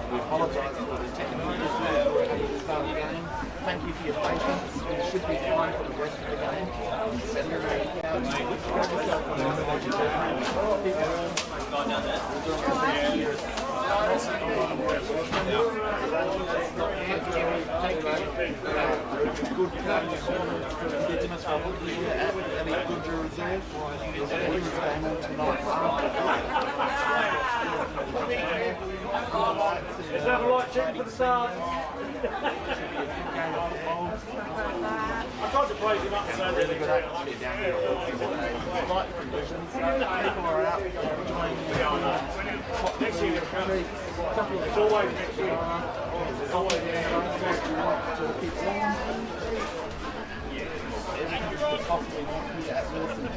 We apologise for the technical issues at the start of the game. Thank you for your patience. You should be fine for the rest of the game. Good players from Indigenous probably and a good reserve. He was going tonight. Let's have a light check for the start. I tried to praise him up so Really good atmosphere down here. Light conditions. People are out enjoying next year. It's always next year. It's always to keep warm. Everything's possibly not here at Willaston today.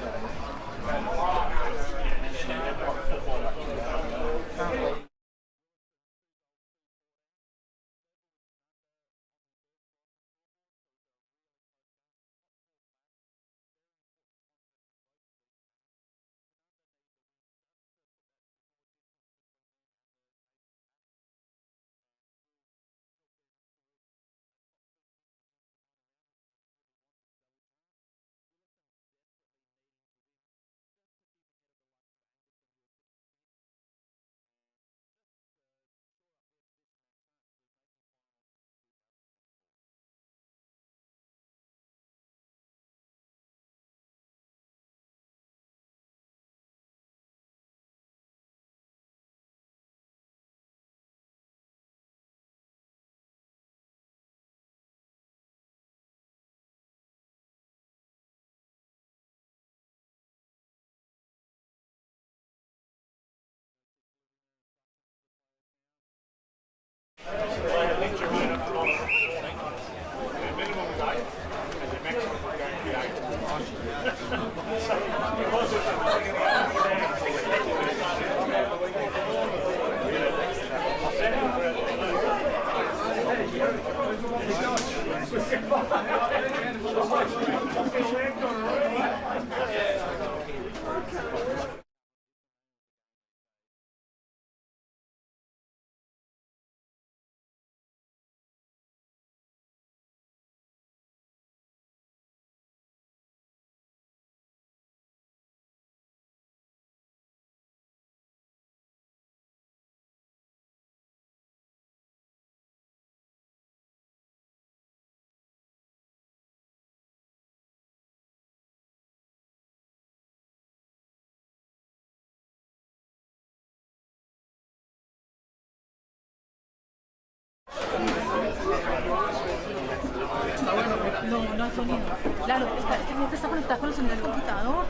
No, no hay sonido. Claro, este cliente está conectado con el sonido del computador.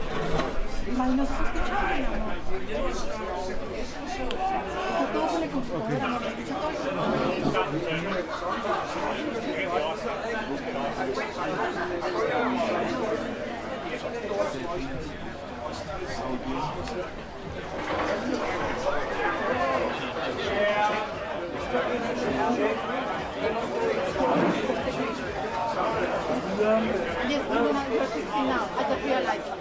Imagino se está escuchando, mi amor. Está todo con el computador, amor. Escucha todo Yes, no, no, you're 16 now. I just realized.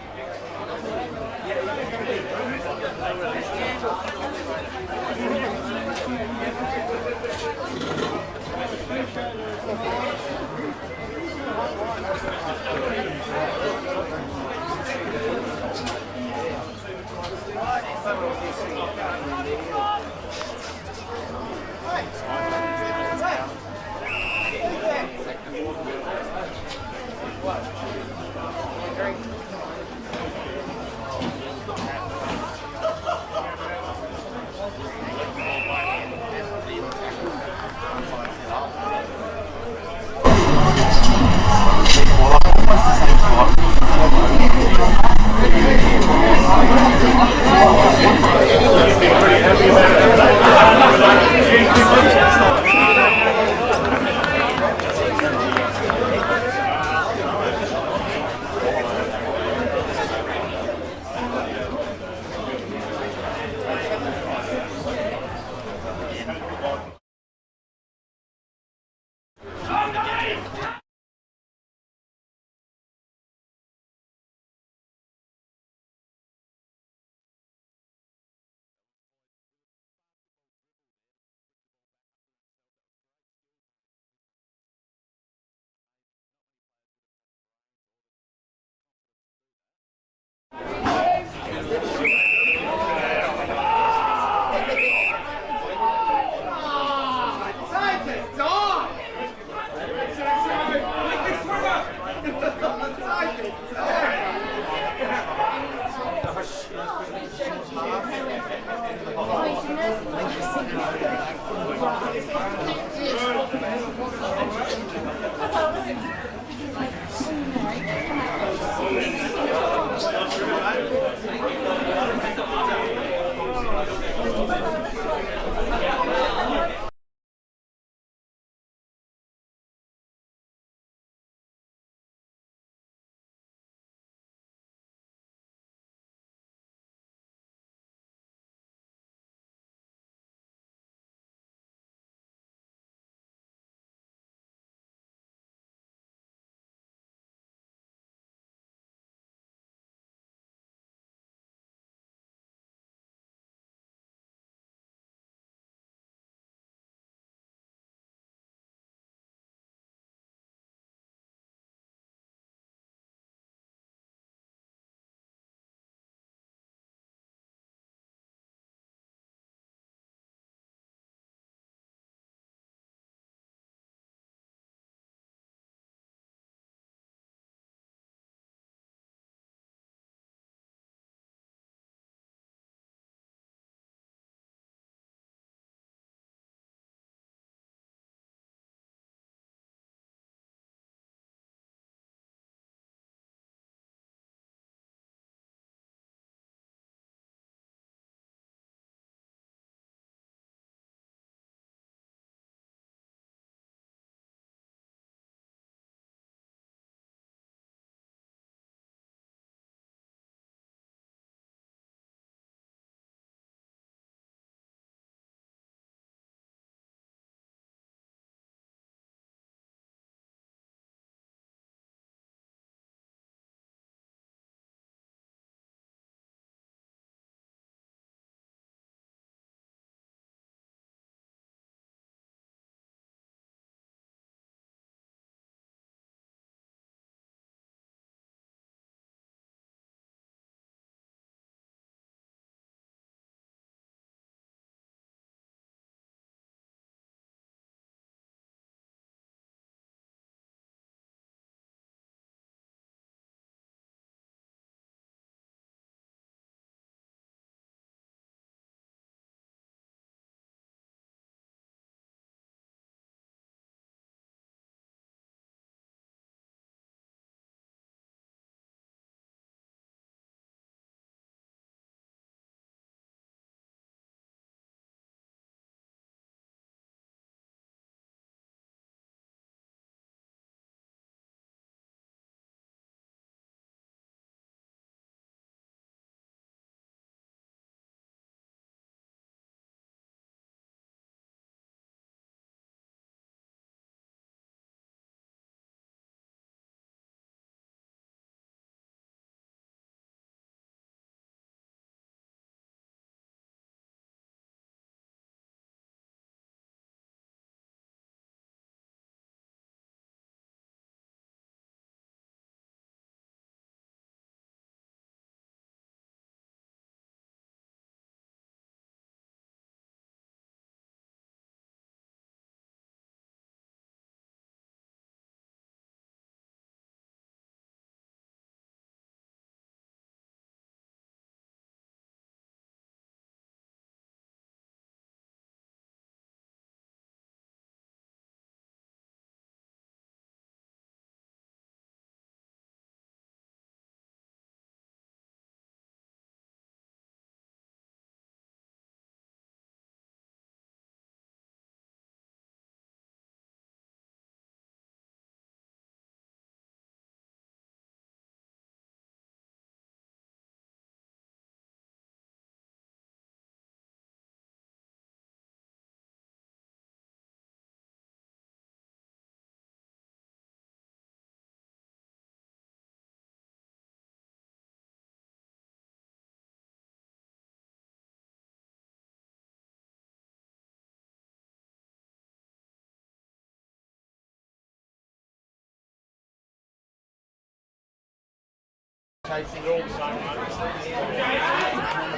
chasing all the same.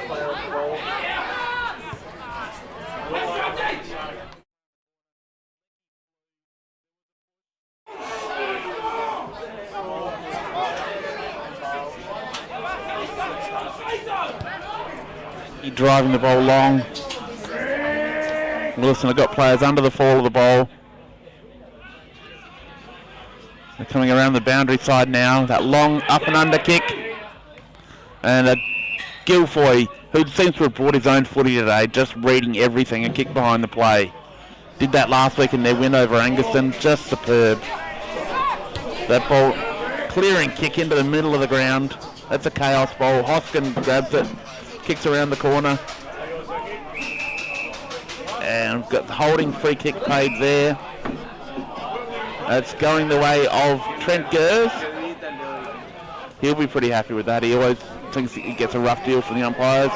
Player of the ball. He's driving the ball long. Willaston have got players under the fall of the ball. They're coming around the boundary side now. That long up and under kick. And a Guilfoy, who seems to have brought his own footy today, just reading everything and kick behind the play. Did that last week in their win over Anguston. Just superb. That ball, clearing kick into the middle of the ground. That's a chaos ball. Hoskin grabs it, kicks around the corner. And we've got the holding free kick paid there. It's going the way of Trent Gers. He'll be pretty happy with that. He always thinks he gets a rough deal from the umpires.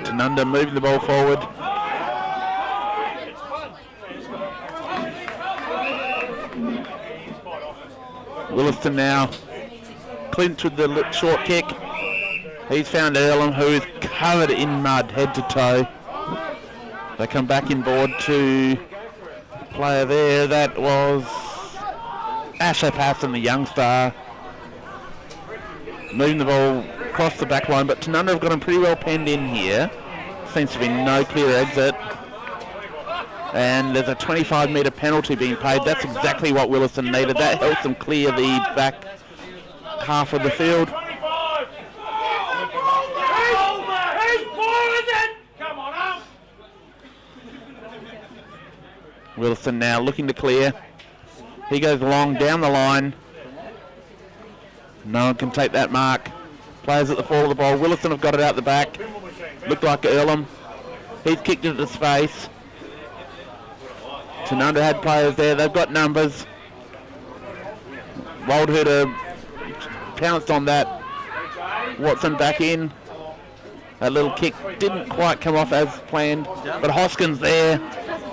Tanunda moving the ball forward. Willaston now. Clint with the short kick. He's found Earlham, who is covered in mud head to toe. They come back inboard to player there. That was Asher Passon, the young star. Moving the ball across the back line, but Tanunda have got him pretty well penned in here. Seems to be no clear exit. And there's a 25-metre penalty being paid. That's exactly what Willaston needed. That helps them clear the back half of the field. Willaston now looking to clear. He goes long down the line. No one can take that mark. Players at the fall of the ball. Willaston have got it out the back. Looked like Earlham. He's kicked it into space. Tanunda had players there. They've got numbers. Waldhooter pounced on that. Watson back in. That little kick didn't quite come off as planned. But Hoskins there.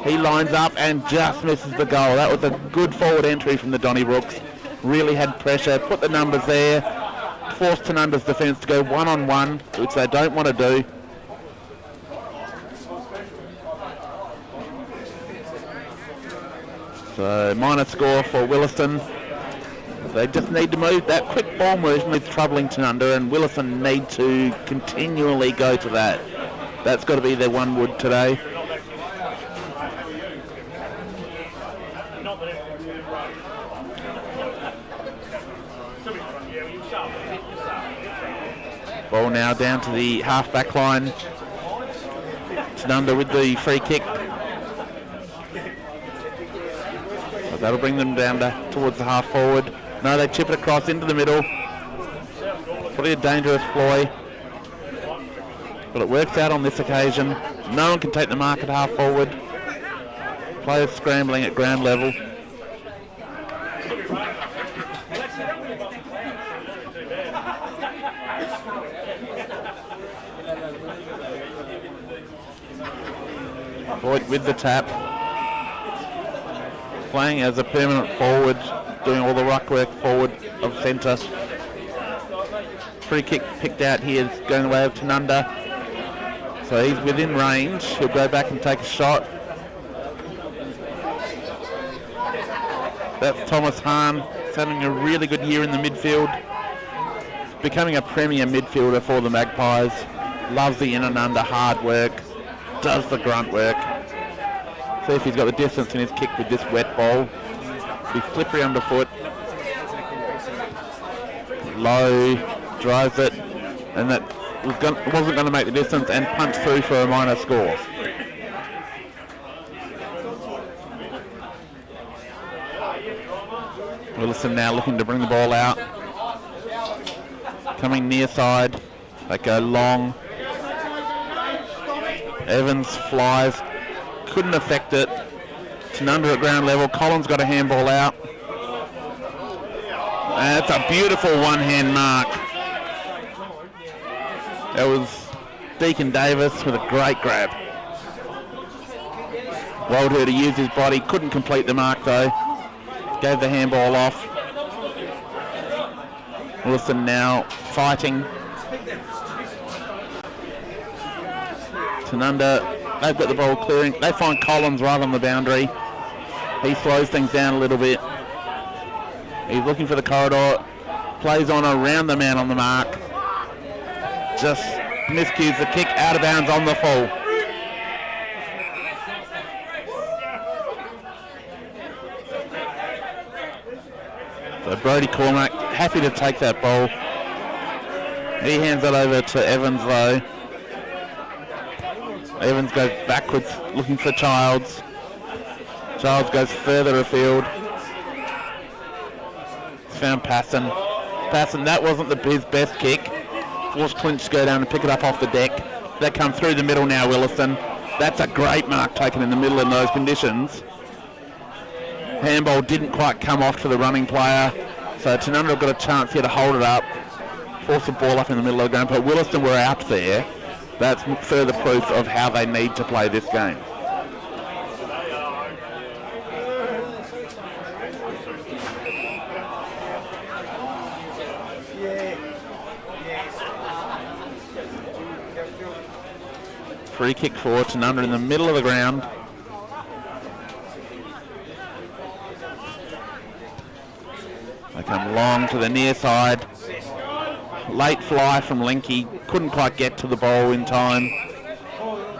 He lines up and just misses the goal. That was a good forward entry from the Donnybrooks. Really had pressure. Put the numbers there. Forced Tanunda's defence to go one-on-one, which they don't want to do. So minor score for Willaston. They just need to move. That quick ball movement is troubling Tanunda, and Willaston need to continually go to that. That's got to be their one wood today. Ball now down to the half-back line. Tanunda with the free kick. So that'll bring them down towards the half-forward. No, they chip it across into the middle. Probably a dangerous ploy. But it works out on this occasion. No one can take the mark at half-forward. Players scrambling at ground level. Boyd with the tap, playing as a permanent forward, doing all the ruck work forward of centre. Free kick picked out here, going the way of Tanunda. So he's within range, he'll go back and take a shot. That's Thomas Hahn, he's having a really good year in the midfield. He's becoming a premier midfielder for the Magpies. Loves the in and under hard work, does the grunt work. See if he's got the distance in his kick with this wet ball. Be slippery underfoot. Low, drives it, and that wasn't going to make the distance and punched through for a minor score. Willaston now looking to bring the ball out. Coming near side. They go long. Evans flies. Couldn't affect it. Tanunda at ground level. Collins got a handball out. And that's a beautiful one-hand mark. That was Deacon Davis with a great grab. Wildher to use his body, couldn't complete the mark though. Gave the handball off. Willaston now fighting. Tanunda, they've got the ball clearing. They find Collins right on the boundary. He slows things down a little bit. He's looking for the corridor. Plays on around the man on the mark. Just miscues the kick, out of bounds on the full. So Brody Cormack happy to take that ball. He hands it over to Evans though. Evans goes backwards looking for Childs. Childs goes further afield. Found Passon. Passon, that wasn't his best kick. Forced Clinch to go down and pick it up off the deck. They come through the middle now, Willaston. That's a great mark taken in the middle in those conditions. Handball didn't quite come off to the running player, so Tanunda got a chance here to hold it up, force the ball up in the middle of the ground, but Willaston were out there. That's further proof of how they need to play this game. Free kick for Tanunda in the middle of the ground. They come long to the near side. Late fly from Linky. Couldn't quite get to the ball in time.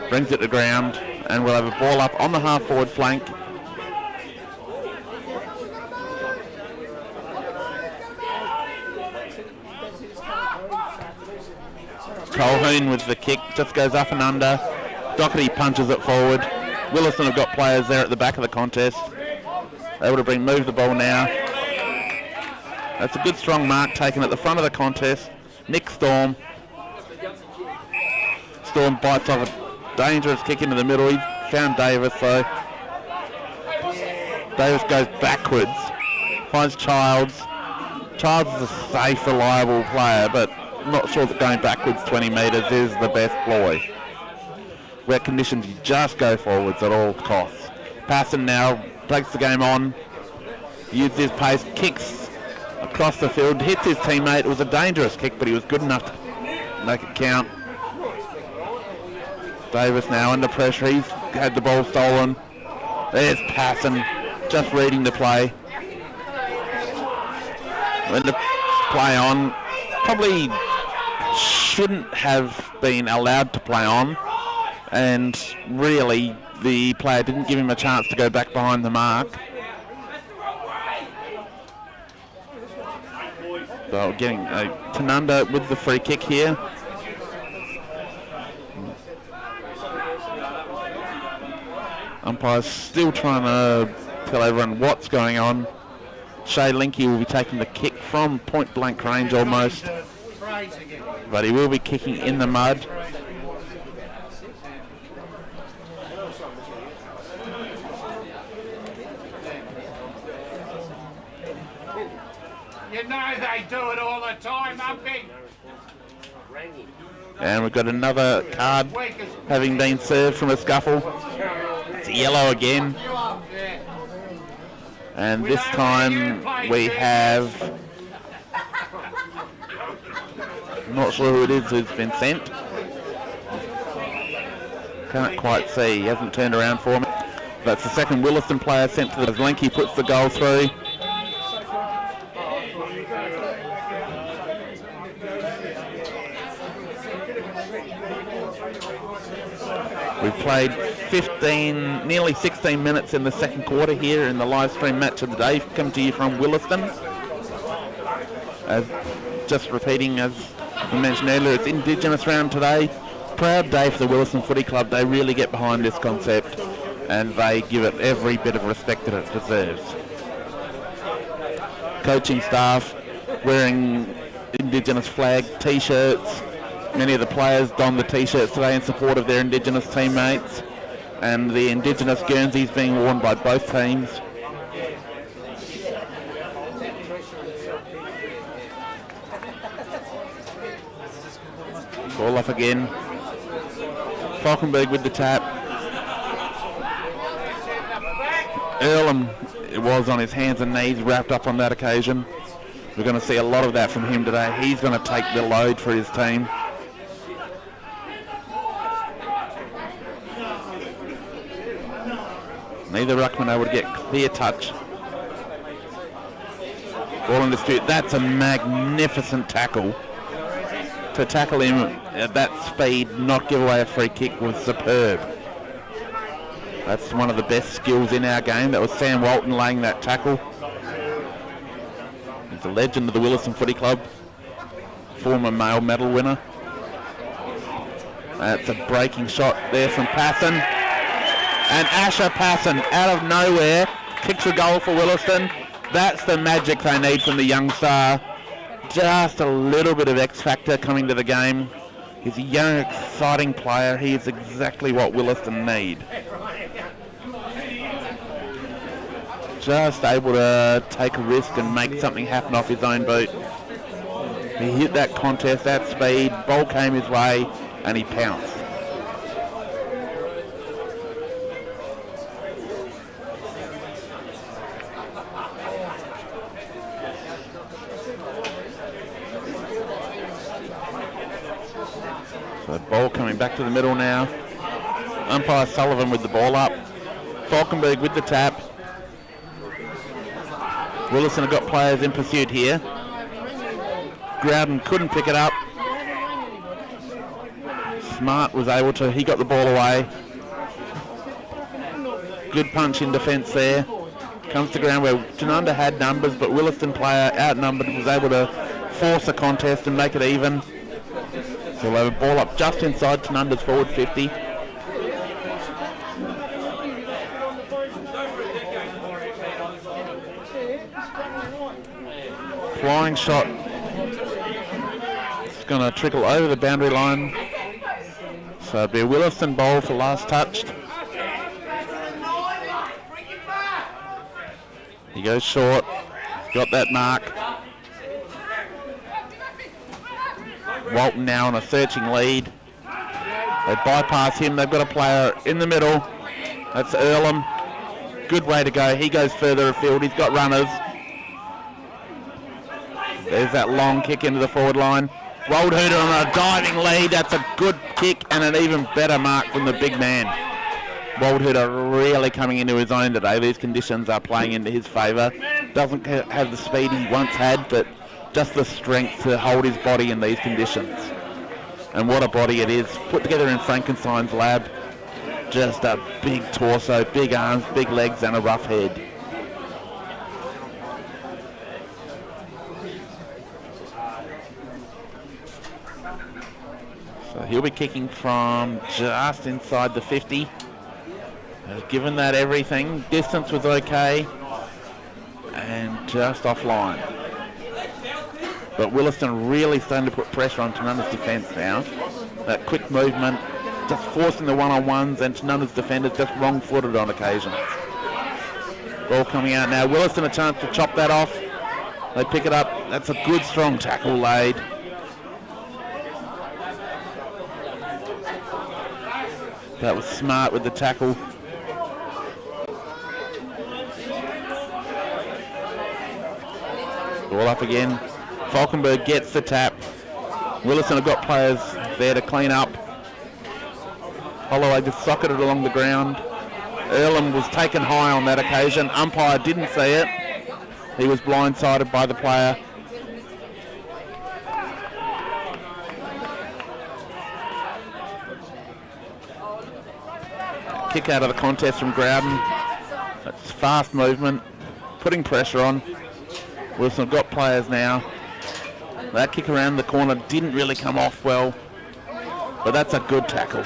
Brings it to ground. And we'll have a ball up on the half forward flank. Colhoun with the kick. Just goes up and under. Doherty punches it forward. Willaston have got players there at the back of the contest. Able to move the ball now. That's a good strong mark taken at the front of the contest. Nick Storm. Storm bites off a dangerous kick into the middle. He found Davis though. Davis goes backwards. Finds Childs. Childs is a safe, reliable player, but I'm not sure that going backwards 20 metres is the best ploy. Wet conditions, you just go forwards at all costs. Passon now takes the game on. Uses his pace, kicks across the field, hits his teammate. It was a dangerous kick, but he was good enough to make it count. Davis now under pressure. He's had the ball stolen. There's Passon, just reading the play. When the play on, probably shouldn't have been allowed to play on, and really the player didn't give him a chance to go back behind the mark. So getting Tanunda with the free kick here. Umpire's still trying to tell everyone what's going on. Shay Linky will be taking the kick from point blank range almost, but he will be kicking in the mud. You know they do it all the time, Umpy. And we've got another card having been served from a scuffle. It's yellow again. And this time we have, I'm not sure who it is who's been sent. Can't quite see, he hasn't turned around for me. That's the second Willaston player sent to the Linky, puts the goal through. We've played 15, nearly 16 minutes in the second quarter here in the live stream match of the day. Come to you from Willaston. Just repeating, as we mentioned earlier, it's Indigenous round today. Proud day for the Willaston Footy Club. They really get behind this concept and they give it every bit of respect that it deserves. Coaching staff wearing Indigenous flag t-shirts. Many of the players don the t-shirts today in support of their Indigenous teammates, and the Indigenous Guernseys being worn by both teams. Ball up again. Falkenberg with the tap. Earlham was on his hands and knees, wrapped up on that occasion. We're going to see a lot of that from him today. He's going to take the load for his team. Neither ruckman able to get clear touch. Ball in dispute. That's a magnificent tackle. To tackle him at that speed, not give away a free kick, was superb. That's one of the best skills in our game. That was Sam Walton laying that tackle. He's a legend of the Willaston Footy Club. Former male medal winner. That's a breaking shot there from Passon. And Asher Passon, out of nowhere, kicks a goal for Willaston. That's the magic they need from the young star. Just a little bit of X factor coming to the game. He's a young, exciting player. He is exactly what Willaston need. Just able to take a risk and make something happen off his own boot. He hit that contest at speed, ball came his way, and he pounced. So ball coming back to the middle now. Umpire Sullivan with the ball up. Falkenberg with the tap. Willaston have got players in pursuit here. Groudon couldn't pick it up. Smart was able to, he got the ball away. Good punch in defence there. Comes to ground where Tanunda had numbers, but Willaston player outnumbered was able to force a contest and make it even. So we'll have a ball up just inside Tanunda's forward 50. Flying shot. It's going to trickle over the boundary line. So it'll be a Willaston ball for last touched. He goes short. He's got that mark. Walton now on a searching lead. They bypass him. They've got a player in the middle. That's Earlham. Good way to go. He goes further afield. He's got runners. There's that long kick into the forward line. Woldhooter on a diving lead. That's a good kick and an even better mark from the big man. Woldhooter really coming into his own today. These conditions are playing into his favour. Doesn't have the speed he once had, but just the strength to hold his body in these conditions. And what a body it is. Put together in Frankenstein's lab. Just a big torso, big arms, big legs and a rough head. So he'll be kicking from just inside the 50. Given that everything, distance was okay and just offline. But Willaston really starting to put pressure on Tanunda's defence now. That quick movement, just forcing the one-on-ones, and Tanunda's defenders just wrong-footed on occasions. Ball coming out now. Willaston a chance to chop that off. They pick it up. That's a good, strong tackle laid. That was smart with the tackle. Ball up again. Falkenberg gets the tap. Willaston have got players there to clean up. Holloway just socketed along the ground. Earlham was taken high on that occasion. Umpire didn't see it. He was blindsided by the player. Kick out of the contest from Groudon. That's fast movement, putting pressure on. Wilson have got players now. That kick around the corner didn't really come off well, but that's a good tackle.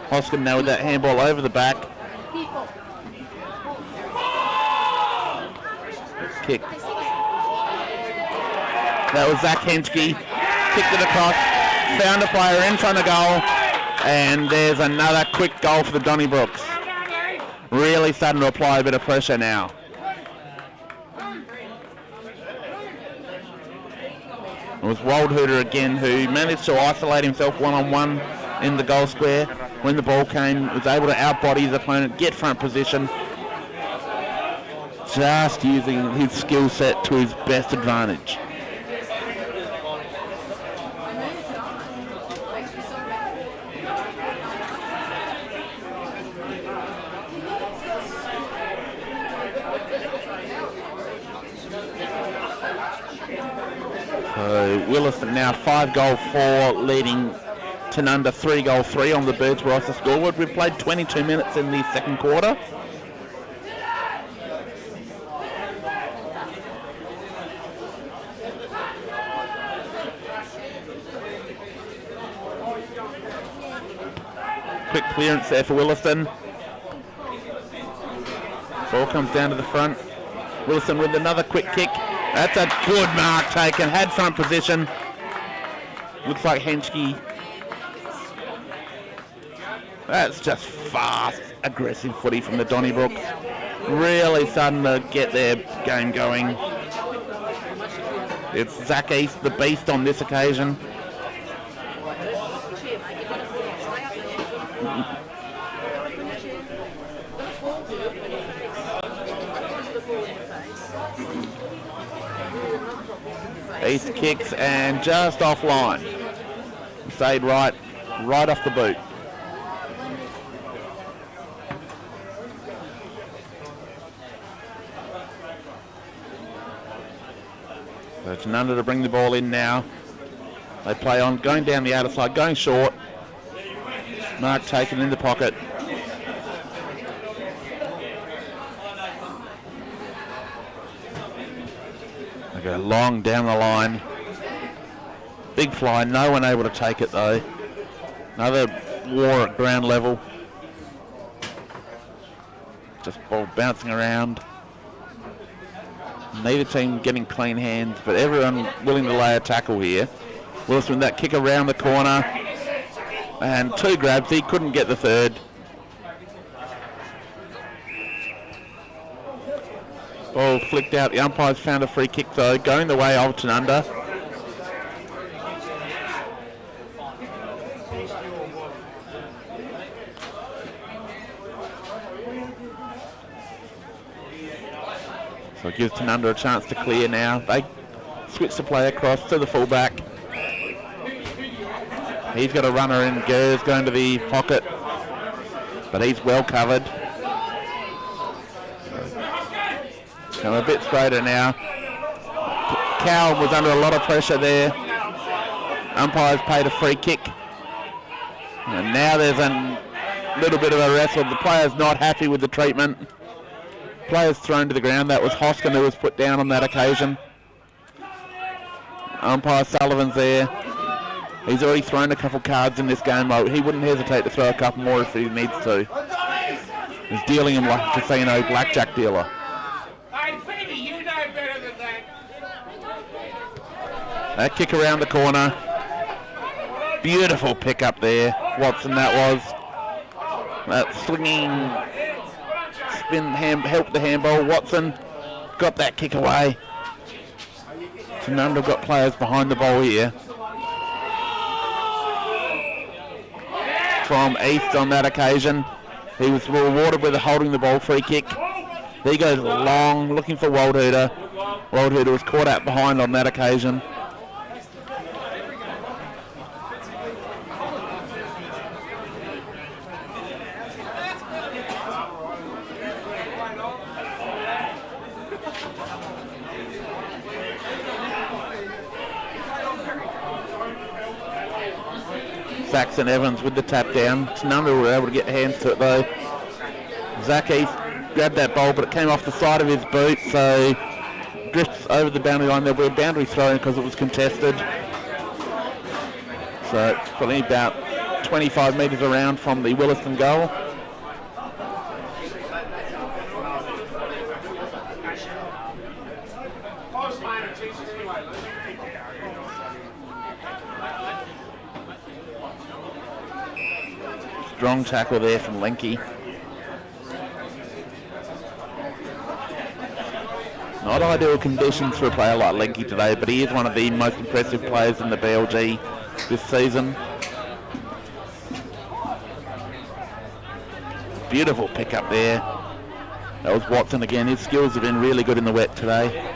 Hoskin now with that handball over the back. Kick. That was Zach Henschke. Kicked it across, found a player in front of goal, and there's another quick goal for the Donnybrooks. Really starting to apply a bit of pressure now. It was Woldhooter again who managed to isolate himself one-on-one in the goal square. When the ball came, was able to outbody his opponent, get front position, just using his skill set to his best advantage. So Willaston now 5-4, leading Tanunda 3-3 on the Birds roster scoreboard. We've played 22 minutes in the second quarter. Quick clearance there for Willaston. Ball comes down to the front. Willaston with another quick kick. That's a good mark taken. Had front position. Looks like Henschke. That's just fast, aggressive footy from the Donnybrooks. Really starting to get their game going. It's Zach East, the beast on this occasion. East kicks and just offline. Stayed right off the boot. So Tanunda to bring the ball in now. They play on, going down the outer side, going short. Mark taken in the pocket. They go long down the line. Big fly, no one able to take it though. Another war at ground level. Just ball bouncing around. Neither team getting clean hands, but everyone willing to lay a tackle here. Wilson, that kick around the corner. And 2 grabs, he couldn't get the third. Ball flicked out, the umpires found a free kick though, going the way of Tanunda. So it gives Tanunda a chance to clear now. They switch the play across to the fullback. He's got a runner in, Gers going to the pocket, but he's well covered. Come a bit straighter now. Cowan was under a lot of pressure there. Umpires paid a free kick. And now there's a little bit of a wrestle. The player's not happy with the treatment. Players thrown to the ground. That was Hoskin who was put down on that occasion. Umpire Sullivan's there. He's already thrown a couple cards in this game. He wouldn't hesitate to throw a couple more if he needs to. He's dealing him like a casino blackjack dealer. Hey, Petey, you know better than that. That kick around the corner. Beautiful pick up there. Watson that was. That swinging spin helped the handball. Watson got that kick away. Tanunda got players behind the ball here. From East on that occasion. He was rewarded with a holding the ball free kick. He goes long, looking for Waldhuter. Waldhuter was caught out behind on that occasion. Saxon Evans with the tap down. Tanunda were able to get hands to it though. Zach East grabbed that ball, but it came off the side of his boot, so drifts over the boundary line. There'll be a boundary throw because it was contested. So it's probably about 25 metres around from the Willaston goal. Strong tackle there from Lenke. Not ideal conditions for a player like Lenke today, but he is one of the most impressive players in the BLG this season. Beautiful pick up there. That was Watson again. His skills have been really good in the wet today.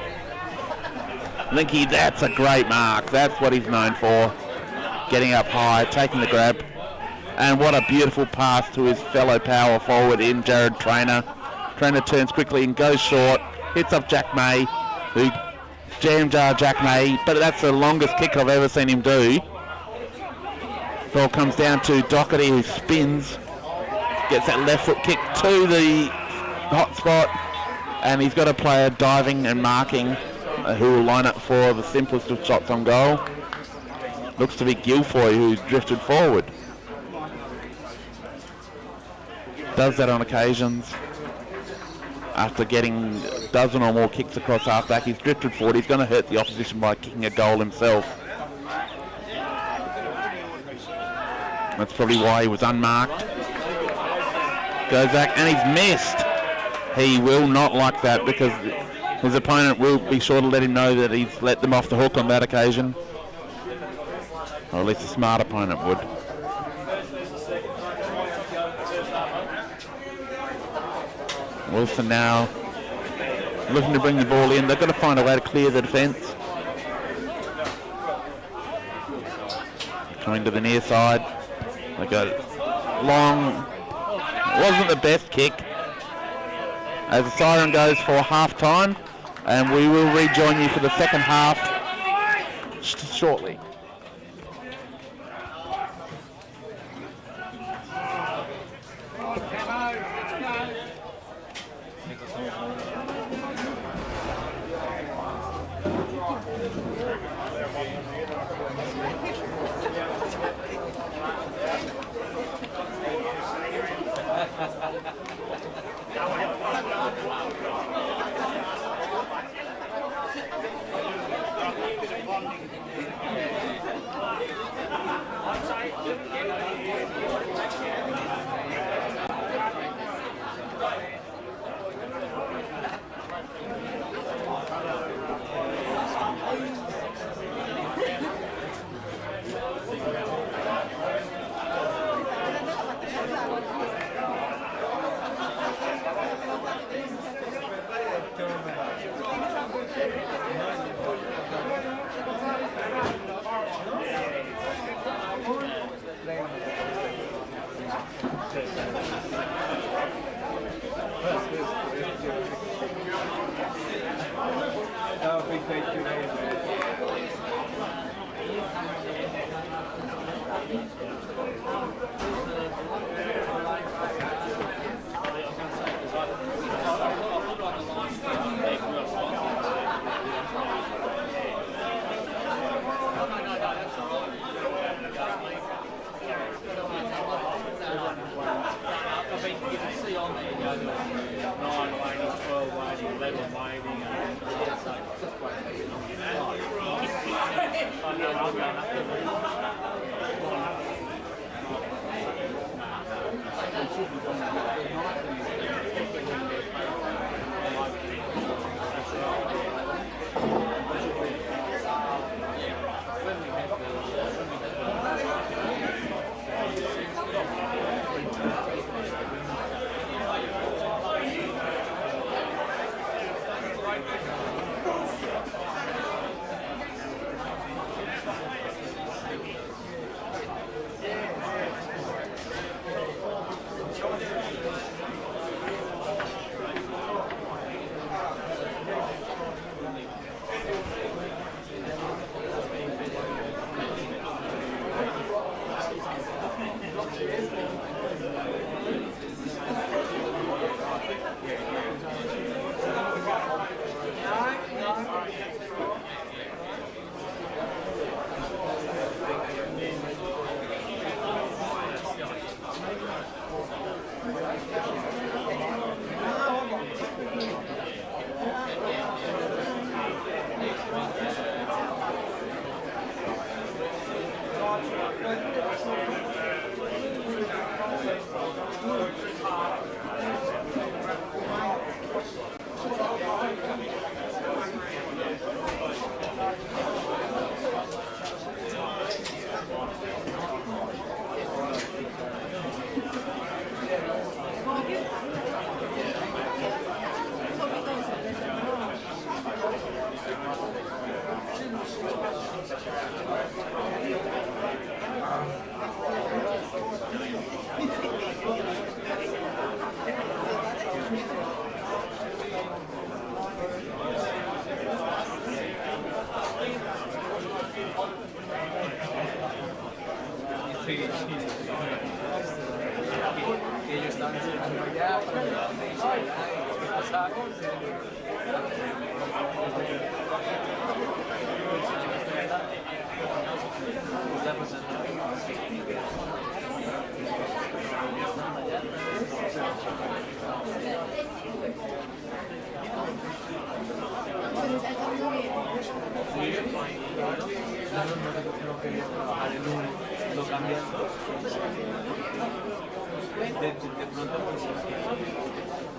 Linky, that's a great mark. That's what he's known for. Getting up high, taking the grab. And what a beautiful pass to his fellow power forward in Jared Trainer. Trainer turns quickly and goes short. Hits up Jack May, who jammed Jack May, but that's the longest kick I've ever seen him do. Ball comes down to Doherty, who spins, gets that left foot kick to the hot spot, and he's got a player diving and marking who will line up for the simplest of shots on goal. Looks to be Guilfoyle, who's drifted forward. Does that on occasions. After getting a dozen or more kicks across half-back, he's drifted forward. He's going to hurt the opposition by kicking a goal himself. That's probably why he was unmarked. Goes back, and he's missed. He will not like that because his opponent will be sure to let him know that he's let them off the hook on that occasion. Or at least a smart opponent would. Wilson now looking to bring the ball in. They've got to find a way to clear the defence. Coming to the near side. They got long. Wasn't the best kick. As the siren goes for half time, and we will rejoin you for the second half shortly. Sí, sí. Que ellos estaban esperando allá, pero ¿qué pasaba? Está pasando. No quería trabajar en uno, lo cambian dos. De pronto pues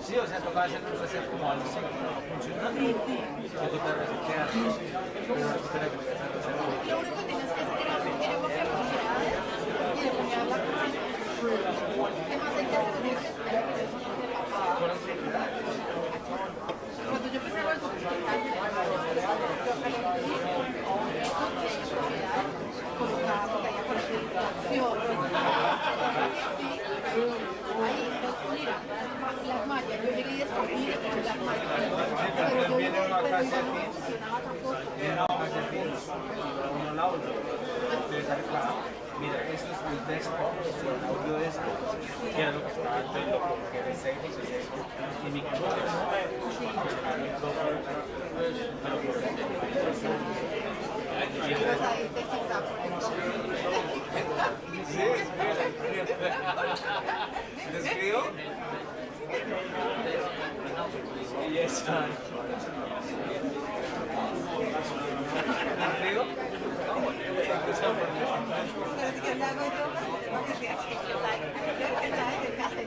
sí, o sea, tocaba hacer un reset como algo así, no funciona, que toca resetear, pero espera que me quede reset. Lo único que tienes que hacer es aprender a coger propiedades y determinar la propiedad. ¿Qué más hay que hacer? Tienes que esperar que eso no se papá. Cuando yo empecé a ver documental, yo colocaba porque ahí aparece información. Ahí, entonces, mira, las mallas, yo llegué y descubrí las mallas. Pero yo no funcionaba tampoco. Mira, esto es el desktop, el audio de esto, que era lo que estaba haciendo, porque de 6 es esto, y mi control ¿te escribo? Y esa. ¿Te escribo? ¿Sabes qué le hago yo? Porque se hace que la de casa.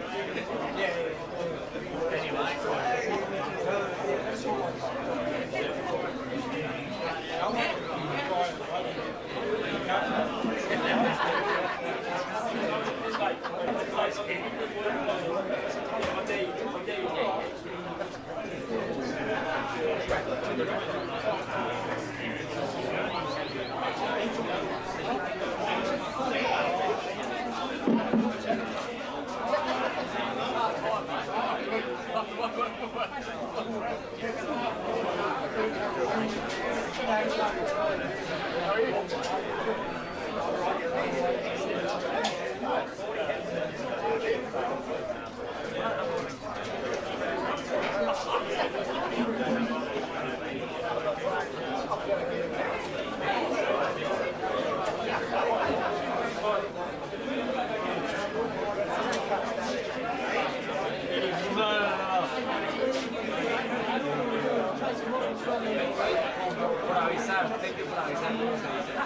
Por avisar, thank you por avisar cómo se dice.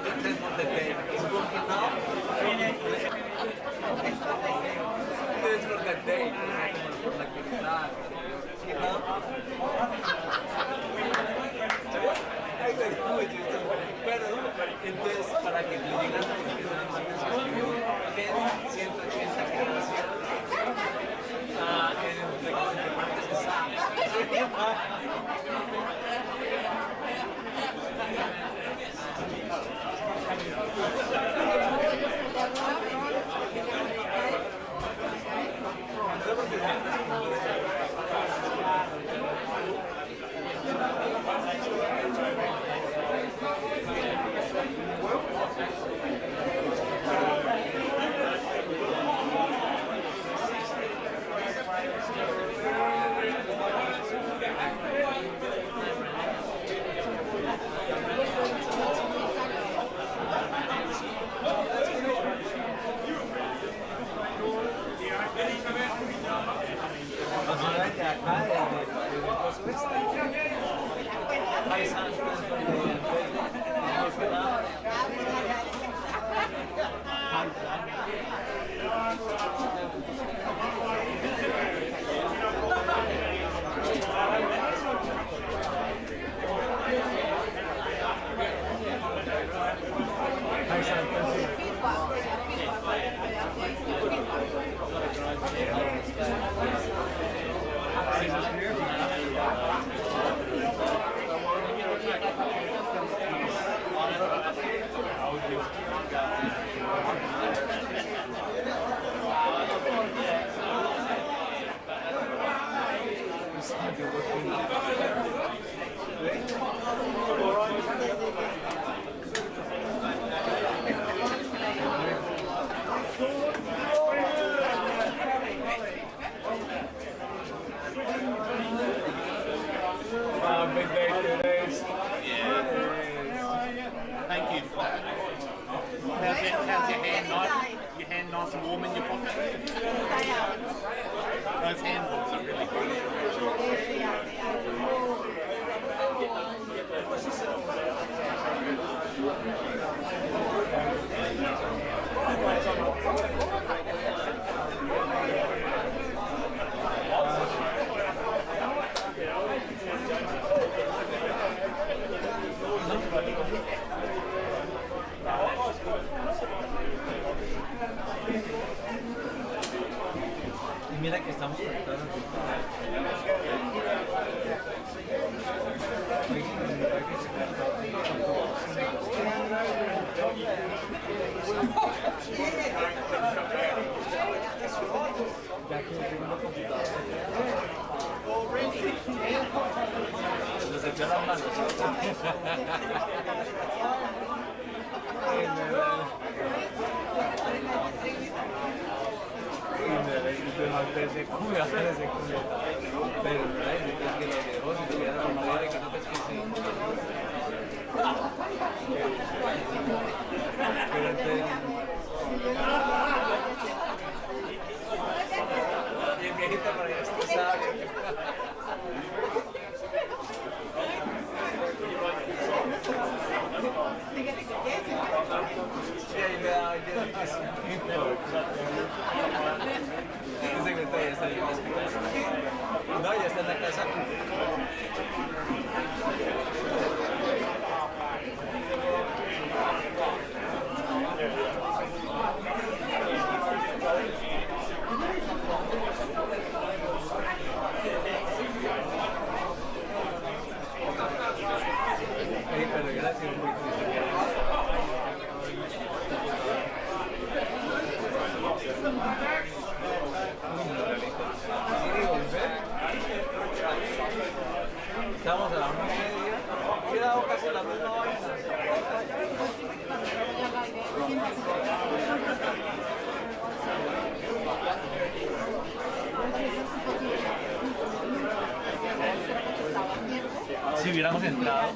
This is for the day. It's working now. This is for the day. Por la actividad. Entonces, para que le digan que 180 grados. Y mira que estamos conectados. Nos echó las manos. Desde culo, desde culo. Pero no es que lo dejó, si tuviera la madre que no te esquece. Pero y el viejito por allá estresado. Sí, ahí me da que sí. El secretario ya está bien explicado. No, ya está en la casa. Pero gracias, estamos a la 1:30. Quedado casi a la misma hora. Si hubiéramos entrado.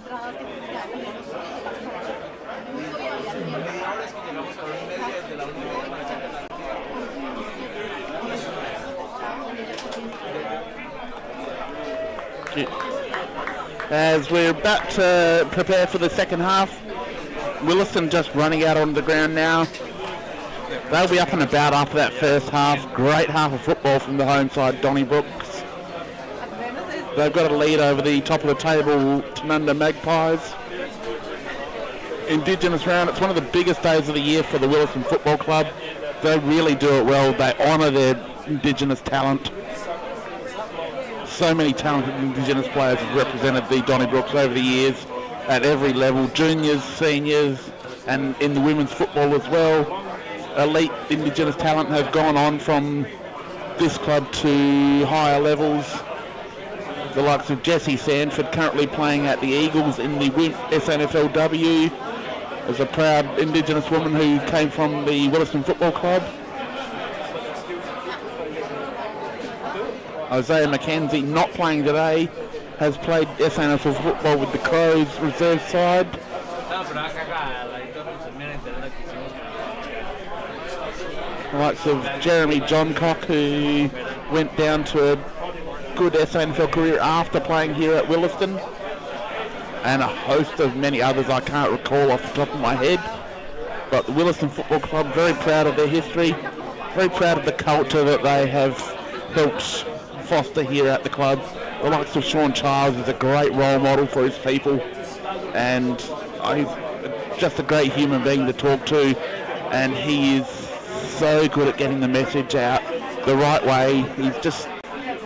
Media hora es que llegamos a la 1:30, desde la 1:30 para echar la As we're about to prepare for the second half, Willaston just running out on the ground now. They'll be up and about after that first half. Great half of football from the home side, Donnybrooks. They've got a lead over the top of the table, Tanunda Magpies. Indigenous round, it's one of the biggest days of the year for the Willaston Football Club. They really do it well. They honour their Indigenous talent. So many talented Indigenous players have represented the Donnybrooks over the years at every level, juniors, seniors, and in the women's football as well. Elite Indigenous talent have gone on from this club to higher levels. The likes of Jessie Sanford currently playing at the Eagles in the SNFLW as a proud Indigenous woman who came from the Willaston Football Club. Isaiah McKenzie, not playing today, has played SNFL football with the Crows reserve side. The likes of Jeremy Johncock, who went down to a good SNFL career after playing here at Willaston, and a host of many others I can't recall off the top of my head. But the Willaston Football Club, very proud of their history, very proud of the culture that they have helped foster here at the club. The likes of Sean Childs is a great role model for his people, and he's just a great human being to talk to, and he is so good at getting the message out the right way.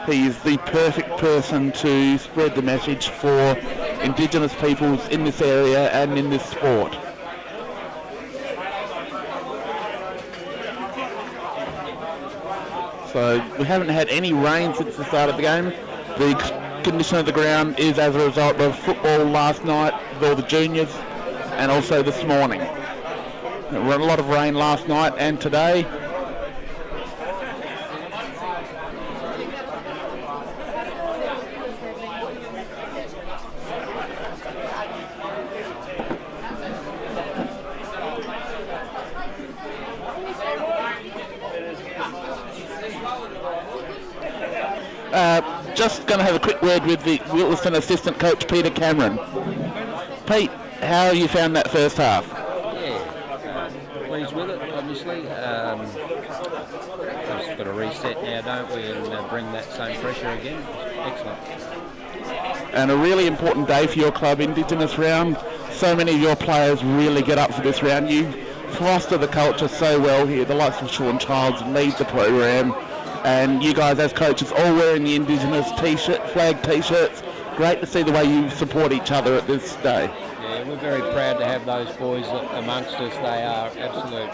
He is the perfect person to spread the message for Indigenous peoples in this area and in this sport. So we haven't had any rain since the start of the game. The condition of the ground is as a result of football last night with all the juniors and also this morning. There were a lot of rain last night and today. just going to have a quick word with the Willaston assistant coach, Peter Cameron. Pete, how have you found that first half? Yeah, pleased with it, obviously. We've got to reset now, don't we, and bring that same pressure again. Excellent. And a really important day for your club, Indigenous round. So many of your players really get up for this round. You foster the culture so well here. The likes of Sean Childs lead the program. And you guys as coaches all wearing the Indigenous t-shirt, flag t-shirts. Great to see the way you support each other at this day. Yeah, we're very proud to have those boys amongst us. They are absolute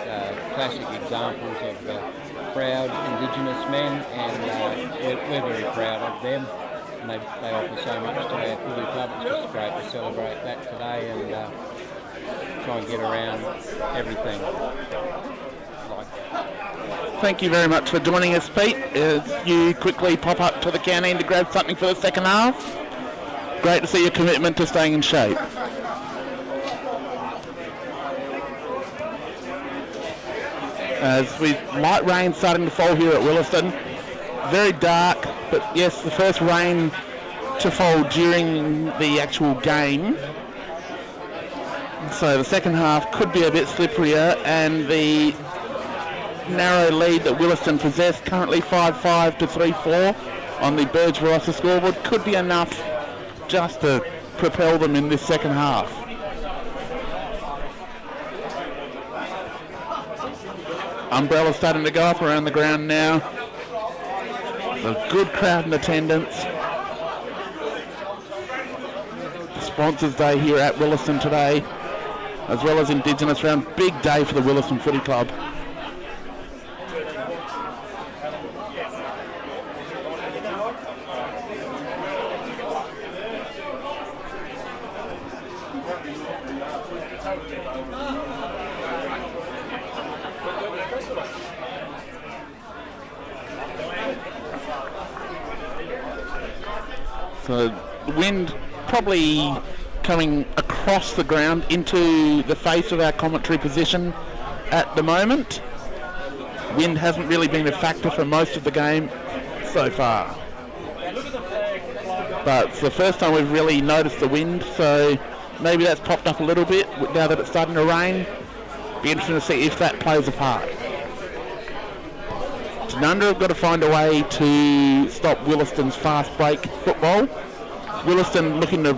classic examples of proud Indigenous men, and we're very proud of them. And they offer so much to our footy club. It's just great to celebrate that today and try and get around everything like that. Thank you very much for joining us, Pete. As you quickly pop up to the canteen to grab something for the second half. Great to see your commitment to staying in shape. As we light rain starting to fall here at Willaston. Very dark, but yes, the first rain to fall during the actual game. So the second half could be a bit slipperier, and the narrow lead that Willaston possess, currently 5-5 to 3-4 on the Burge Barossa scoreboard, could be enough just to propel them in this second half. Umbrellas starting to go up around the ground now. A good crowd in attendance. Sponsors Day here at Willaston today, as well as Indigenous round. Big day for the Willaston Footy Club. So the wind probably coming across the ground into the face of our commentary position at the moment. Wind hasn't really been a factor for most of the game so far. But it's the first time we've really noticed the wind, so maybe that's popped up a little bit now that it's starting to rain. Be interesting to see if that plays a part. Tanunda have got to find a way to stop Willaston's fast break football. Willaston looking to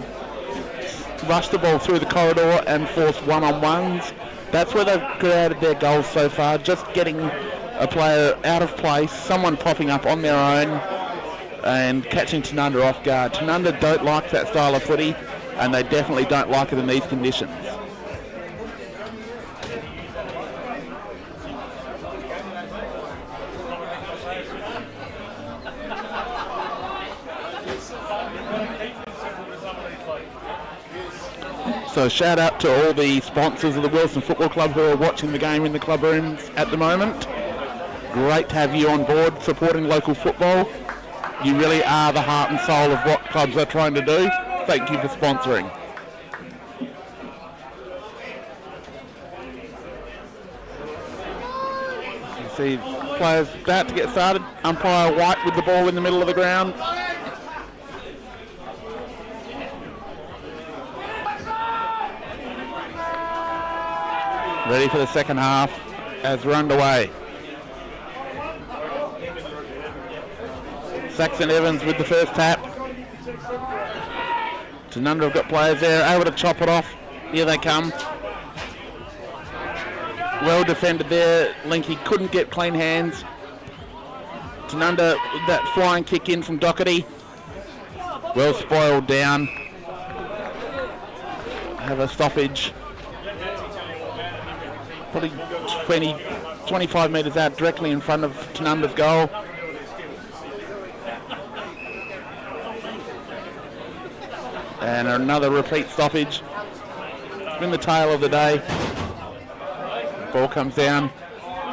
rush the ball through the corridor and force one-on-ones. That's where they've created their goals so far, just getting a player out of place, someone popping up on their own and catching Tanunda off guard. Tanunda don't like that style of footy, and they definitely don't like it in these conditions. So shout out to all the sponsors of the Willaston Football Club who are watching the game in the club rooms at the moment. Great to have you on board supporting local football. You really are the heart and soul of what clubs are trying to do. Thank you for sponsoring. You see players about to get started. Umpire White with the ball in the middle of the ground. Ready for the second half as we're underway. Saxon Evans with the first tap. Tanunda have got players there, able to chop it off. Here they come. Well defended there. Linky couldn't get clean hands. Tanunda, that flying kick in from Doherty. Well spoiled down. Have a stoppage. Probably 25 metres out, directly in front of Tanunda's goal. And another repeat stoppage. It's been the tale of the day. Ball comes down.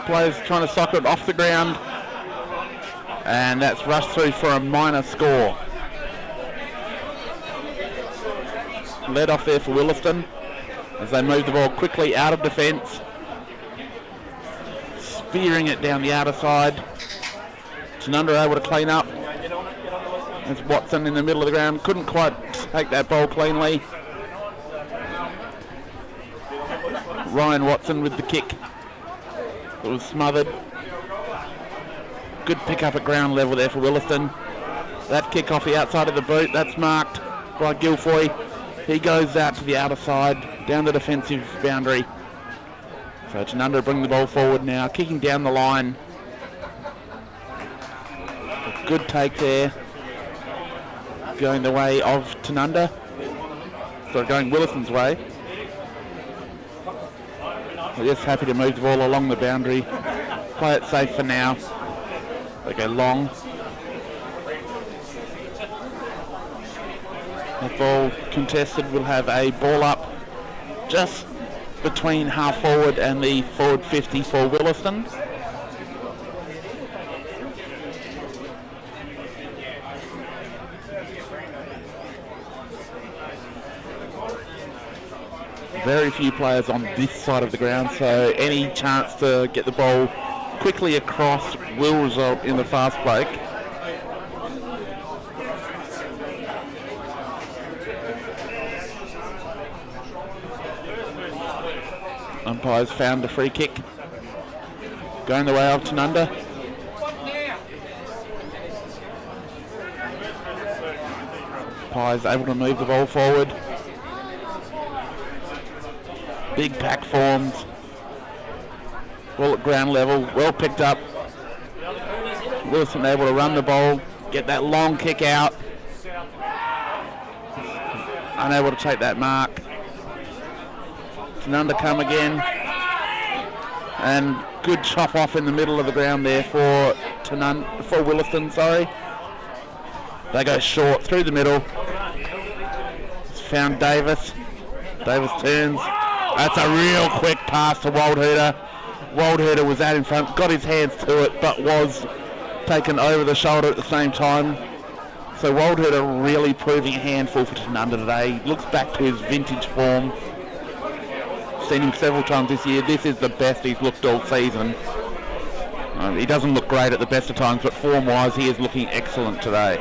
Players trying to sock it off the ground. And that's rushed through for a minor score. Led off there for Willaston as they move the ball quickly out of defence. Spearing it down the outer side. Tanunda able to clean up. There's Watson in the middle of the ground. Couldn't quite take that ball cleanly. Ryan Watson with the kick. It was smothered. Good pick up at ground level there for Willaston. That kick off the outside of the boot. That's marked by Guilfoy. He goes out to the outer side, down the defensive boundary. So Tanunda bring the ball forward now, kicking down the line. A good take there. Going the way of Tanunda. So going Willaston's way. We're just happy to move the ball along the boundary. Play it safe for now. They go long. That ball contested. Will have a ball up just between half forward and the forward 50 for Willaston. Very few players on this side of the ground, so any chance to get the ball quickly across will result in the fast break. Umpires found a free kick. Going the way of Tanunda. Umpires able to move the ball forward. Big pack forms. Ball at ground level, well picked up. Wilson able to run the ball, get that long kick out. Unable to take that mark. Tanunda come again. And good chop off in the middle of the ground there for Willaston, sorry. They go short through the middle. It's found Davis. Davis turns. That's a real quick pass to Waldhooter. Waldhooter was out in front, got his hands to it, but was taken over the shoulder at the same time. So Waldhooter really proving a handful for Tanunda today. Looks back to his vintage form. Seen him several times this year. This is the best he's looked all season. He doesn't look great at the best of times, but form-wise, he is looking excellent today.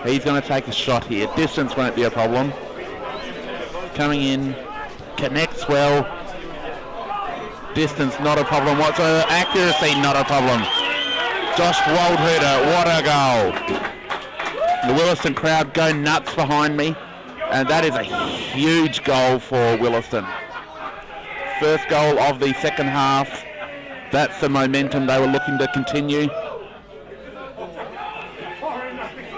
He's going to take a shot here. Distance won't be a problem. Coming in, connects well. Distance not a problem whatsoever. Accuracy not a problem. Josh Waldhooter, what a goal. The Willaston crowd go nuts behind me, and that is a huge goal for Willaston. First goal of the second half. That's the momentum they were looking to continue.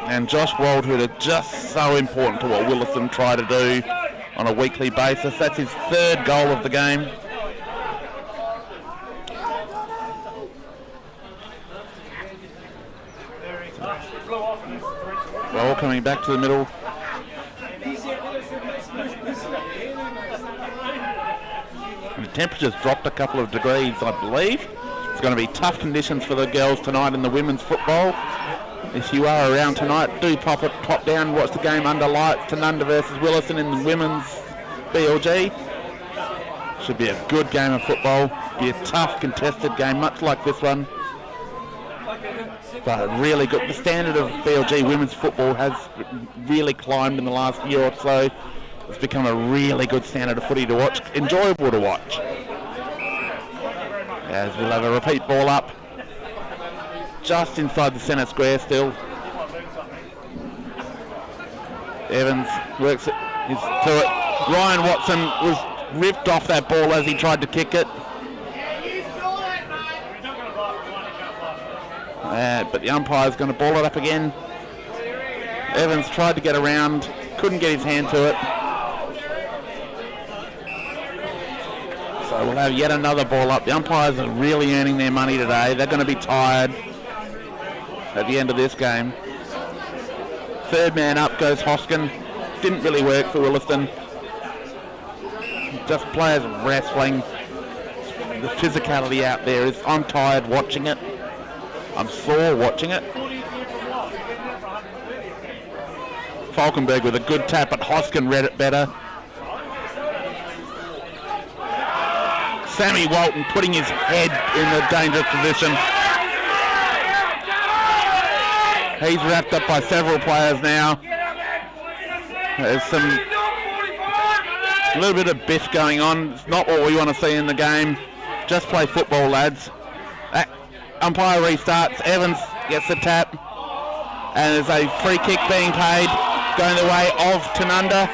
And Josh Waldhooter just so important to what Willaston try to do on a weekly basis. That's his third goal of the game. Ball coming back to the middle. And the temperature's dropped a couple of degrees, I believe. It's going to be tough conditions for the girls tonight in the women's football. If you are around tonight, do pop down, watch the game under lights. Tanunda versus Willaston in the women's BL&G. Should be a good game of football. Be a tough, contested game, much like this one. But really good. The standard of BL&G women's football has really climbed in the last year or so. It's become a really good standard of footy to watch, enjoyable to watch. As we'll have a repeat ball up. Just inside the centre square still. Evans works it, is to it. Ryan Watson was ripped off that ball as he tried to kick it. But the umpire's going to ball it up again. Evans tried to get around, couldn't get his hand to it. So we'll have yet another ball up. The umpires are really earning their money today. They're going to be tired at the end of this game. Third man up goes Hoskin. Didn't really work for Willaston. Just players wrestling. The physicality out there is, I'm tired watching it. I'm sore watching it. Falkenberg with a good tap, but Hoskin read it better. Sammy Walton putting his head in a dangerous position. He's wrapped up by several players now. There's a little bit of biff going on. It's not what we want to see in the game. Just play football, lads. Umpire restarts. Evans gets the tap. And there's a free kick being paid, going the way of Tanunda.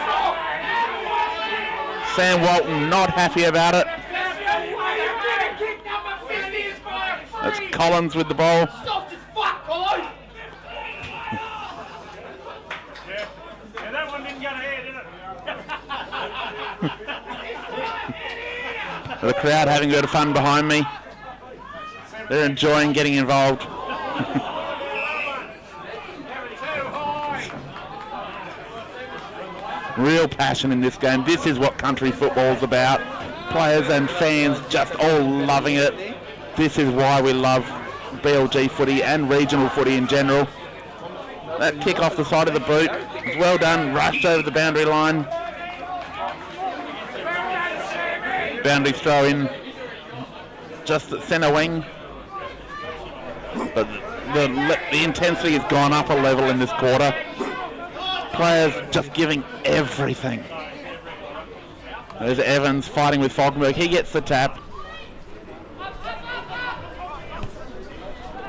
Sam Walton not happy about it. That's Collins with the ball. Yeah, that one didn't get ahead, did it? The crowd having a bit of fun behind me. They're enjoying getting involved. Real passion in this game. This is what country football's about. Players and fans just all loving it. This is why we love BL&G footy and regional footy in general. That kick off the side of the boot was well done, rushed over the boundary line. Boundary throw in just at centre wing. But the intensity has gone up a level in this quarter. Players just giving everything. There's Evans fighting with Falkenberg. He gets the tap.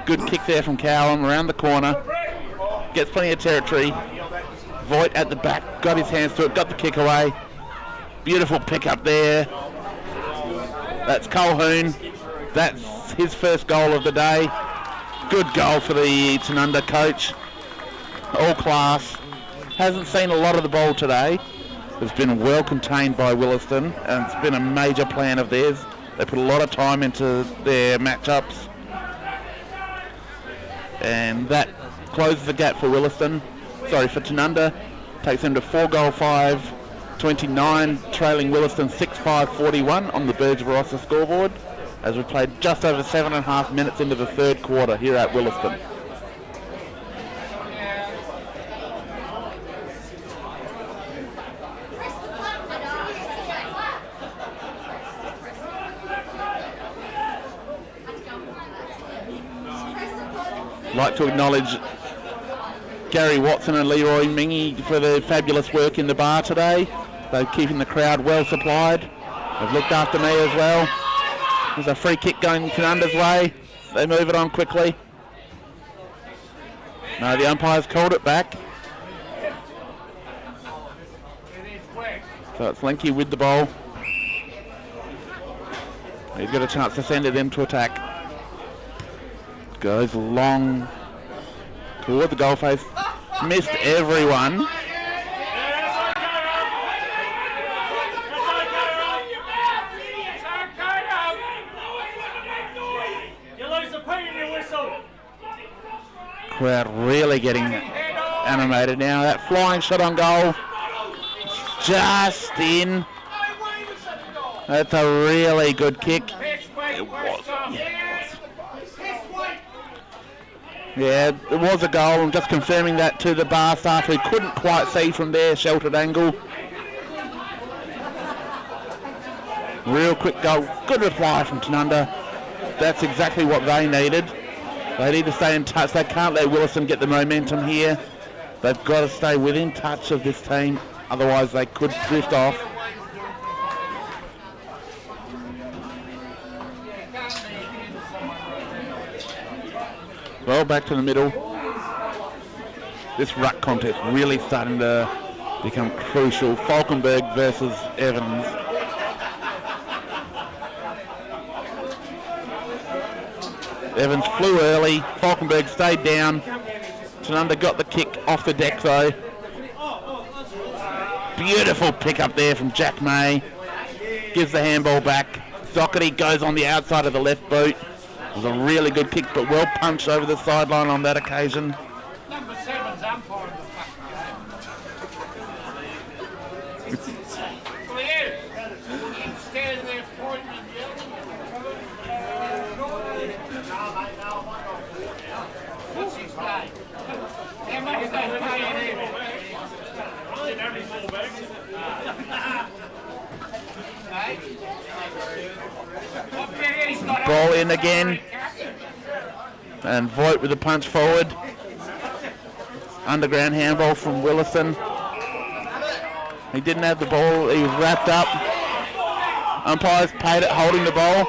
Good kick there from Callum around the corner. Gets plenty of territory. Voigt at the back. Got his hands to it. Got the kick away. Beautiful pick up there. That's Colhoun. That's his first goal of the day. Good goal for the Tanunda coach. All class. Hasn't seen a lot of the ball today. It's been well contained by Willaston, and it's been a major plan of theirs. They put a lot of time into their matchups, and that closes the gap for Willaston. Sorry, for Tanunda. Takes them to 4-5, 29, trailing Willaston 6-5-41 on the Burge Barossa scoreboard, as we played just over 7.5 minutes into the third quarter here at Willaston. Like to acknowledge Gary Watson and Leroy Mingy for their fabulous work in the bar today. They're keeping the crowd well supplied. They've looked after me as well. There's a free kick going Tanunda's way. They move it on quickly. No, the umpire's called it back. So it's Lenke with the ball. He's got a chance to send it in to attack. Goes long toward the goal face. Missed everyone. Crowd really getting animated now. That flying shot on goal. Just in. That's a really good kick. It was. Yeah, it was a goal. I'm just confirming that to the bar staff who couldn't quite see from their sheltered angle. Real quick goal. Good reply from Tanunda. That's exactly what they needed. They need to stay in touch. They can't let Willaston get the momentum here. They've got to stay within touch of this team. Otherwise they could drift off. Well, back to the middle. This ruck contest really starting to become crucial. Falkenberg versus Evans. Evans flew early. Falkenberg stayed down. Tanunda got the kick off the deck though. Beautiful pick up there from Jack May. Gives the handball back. Doherty goes on the outside of the left boot. It was a really good kick, but well punched over the sideline on that occasion. Number 7's umpiring the fucking game. Standing there pointing and yelling. What's his name? How much they paying him? Didn't have any fullbacks. Ball in again. And Voigt with a punch forward. Underground handball from Willaston. He didn't have the ball. He was wrapped up. Umpires paid it, holding the ball.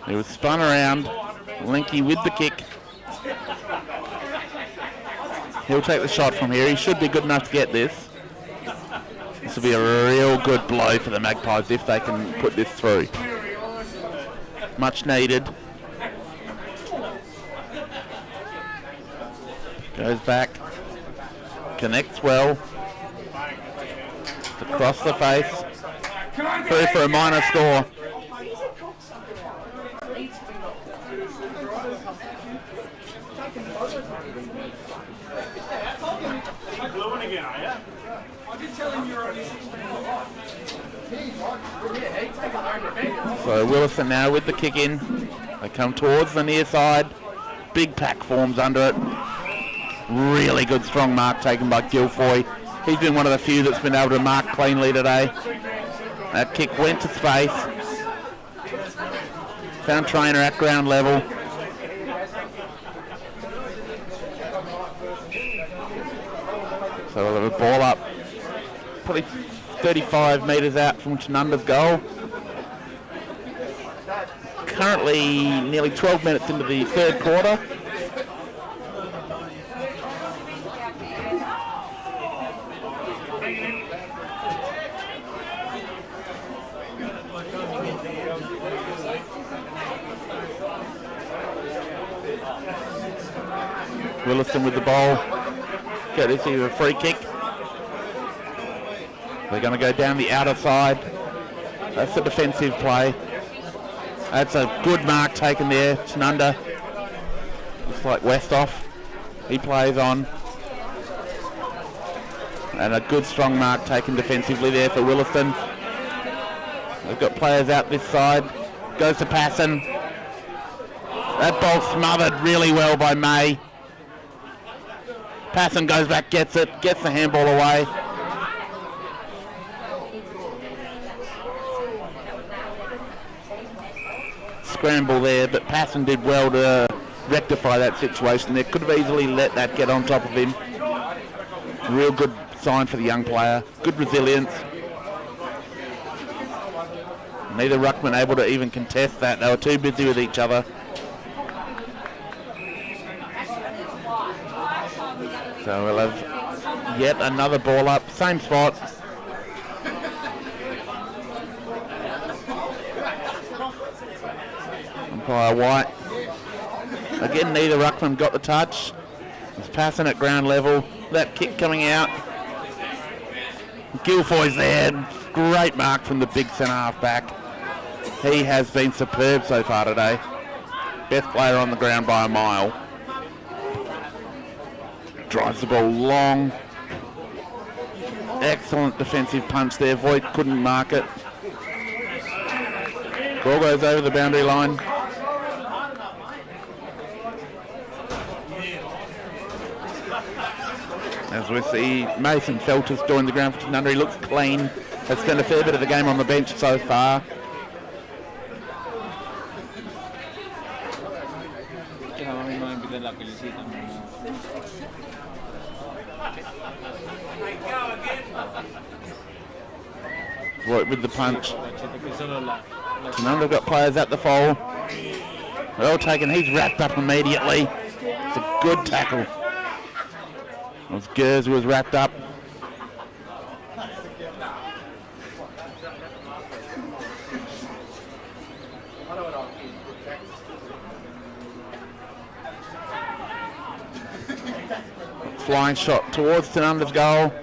He was spun around. Linky with the kick. He'll take the shot from here. He should be good enough to get this. This will be a real good blow for the Magpies if they can put this through. Much needed. Goes back. Connects well. Across the face. Through for a minor score. So Willaston now with the kick in. They come towards the near side. Big pack forms under it. Really good strong mark taken by Guilfoy. He's been one of the few that's been able to mark cleanly today. That kick went to space. Found Trainer at ground level. So we'll have a ball up. Probably 35 metres out from Tanunda's goal. Currently nearly 12 minutes into the third quarter. Willaston with the ball. Get this here, a free kick. They're going to go down the outer side. That's a defensive play. That's a good mark taken there. Tanunda. Looks like Westhoff. He plays on. And a good strong mark taken defensively there for Willaston. They've got players out this side. Goes to Passon. That ball smothered really well by May. Passon goes back, gets it, gets the handball away. Scramble there, but Passon did well to rectify that situation. They could have easily let that get on top of him. Real good sign for the young player. Good resilience. Neither ruckman able to even contest that. They were too busy with each other. So we'll have yet another ball up, same spot. Umpire White. Again, neither ruckman got the touch. He's passing at ground level. That kick coming out. Guilfoy's there. Great mark from the big centre half back. He has been superb so far today. Best player on the ground by a mile. Drives the ball long. Excellent defensive punch there. Voigt couldn't mark it. Ball goes over the boundary line. As we see, Mason Feltus joined the ground for Tanunda. He looks clean. Has spent a fair bit of the game on the bench so far. Voigt with the punch. Tanunda got players at the foul. Well taken. He's wrapped up immediately. It's a good tackle. It was Gers who was wrapped up. Flying shot towards Tanunda's goal.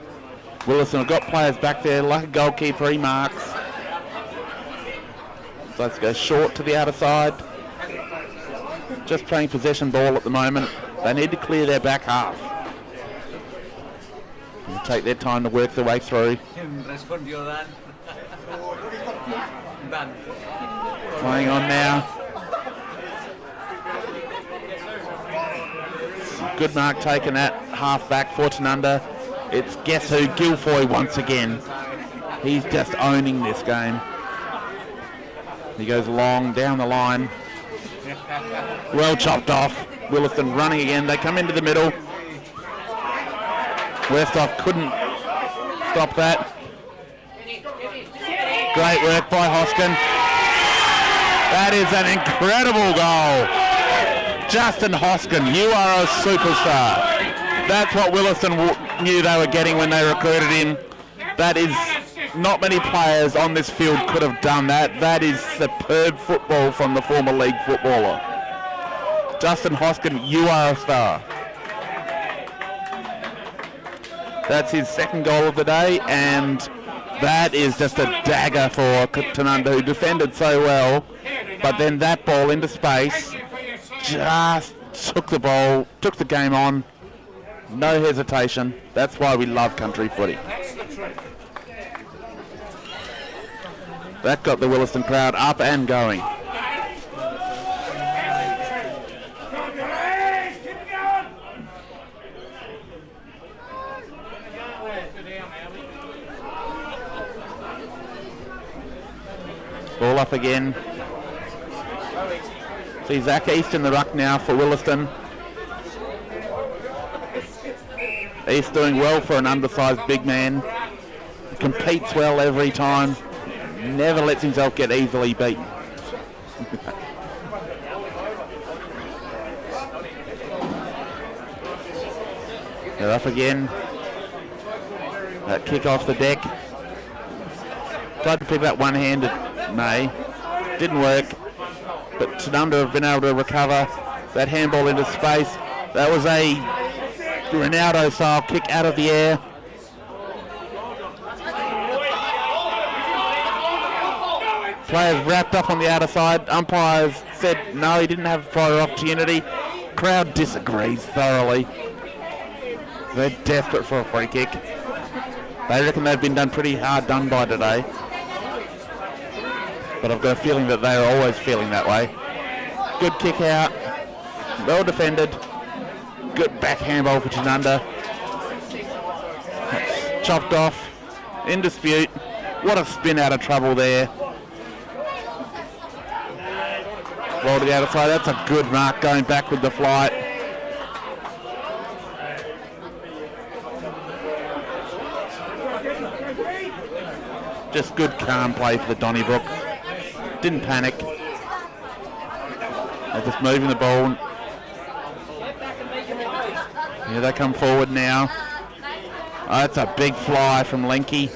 Willaston have got players back there, like a goalkeeper, he marks. So let's go short to the outer side. Just playing possession ball at the moment. They need to clear their back half. And take their time to work their way through. Playing on now. Good mark taken at half back for Tanunda. It's guess who, Guilfoy once again. He's just owning this game. He goes long down the line. Well chopped off. Willaston running again. They come into the middle. Westhoff couldn't stop that. Great work by Hoskin. That is an incredible goal. Justin Hoskin, you are a superstar. That's what Willaston knew they were getting when they recruited him. That is, not many players on this field could have done that. That is superb football from the former league footballer. Justin Hoskin, you are a star. That's his second goal of the day, and that is just a dagger for Tanunda, who defended so well, but then that ball into space just took the ball, took the game on, no hesitation. That's why we love country footy. That got the Willaston crowd up and going. Ball up again. See Zach East in the ruck now for Willaston. East doing well for an undersized big man. Competes well every time. Never lets himself get easily beaten. They're up again. That kick off the deck. Tried to pick that one-handed May. Didn't work. But Tanunda have been able to recover that handball into space. That was a Ronaldo-style kick out of the air. Players wrapped up on the outer side. Umpires said no, he didn't have a prior opportunity. Crowd disagrees thoroughly. They're desperate for a free kick. They reckon they've been pretty hard done by today. But I've got a feeling that they're always feeling that way. Good kick out. Well defended. Good back handball for Tanunda. Chopped off. In dispute. What a spin out of trouble there. Ball to the outer side. That's a good mark going back with the flight. Just good calm play for the Donnybrook. Didn't panic. They're just moving the ball. Here they come forward now. Oh, that's a big fly from Lenke.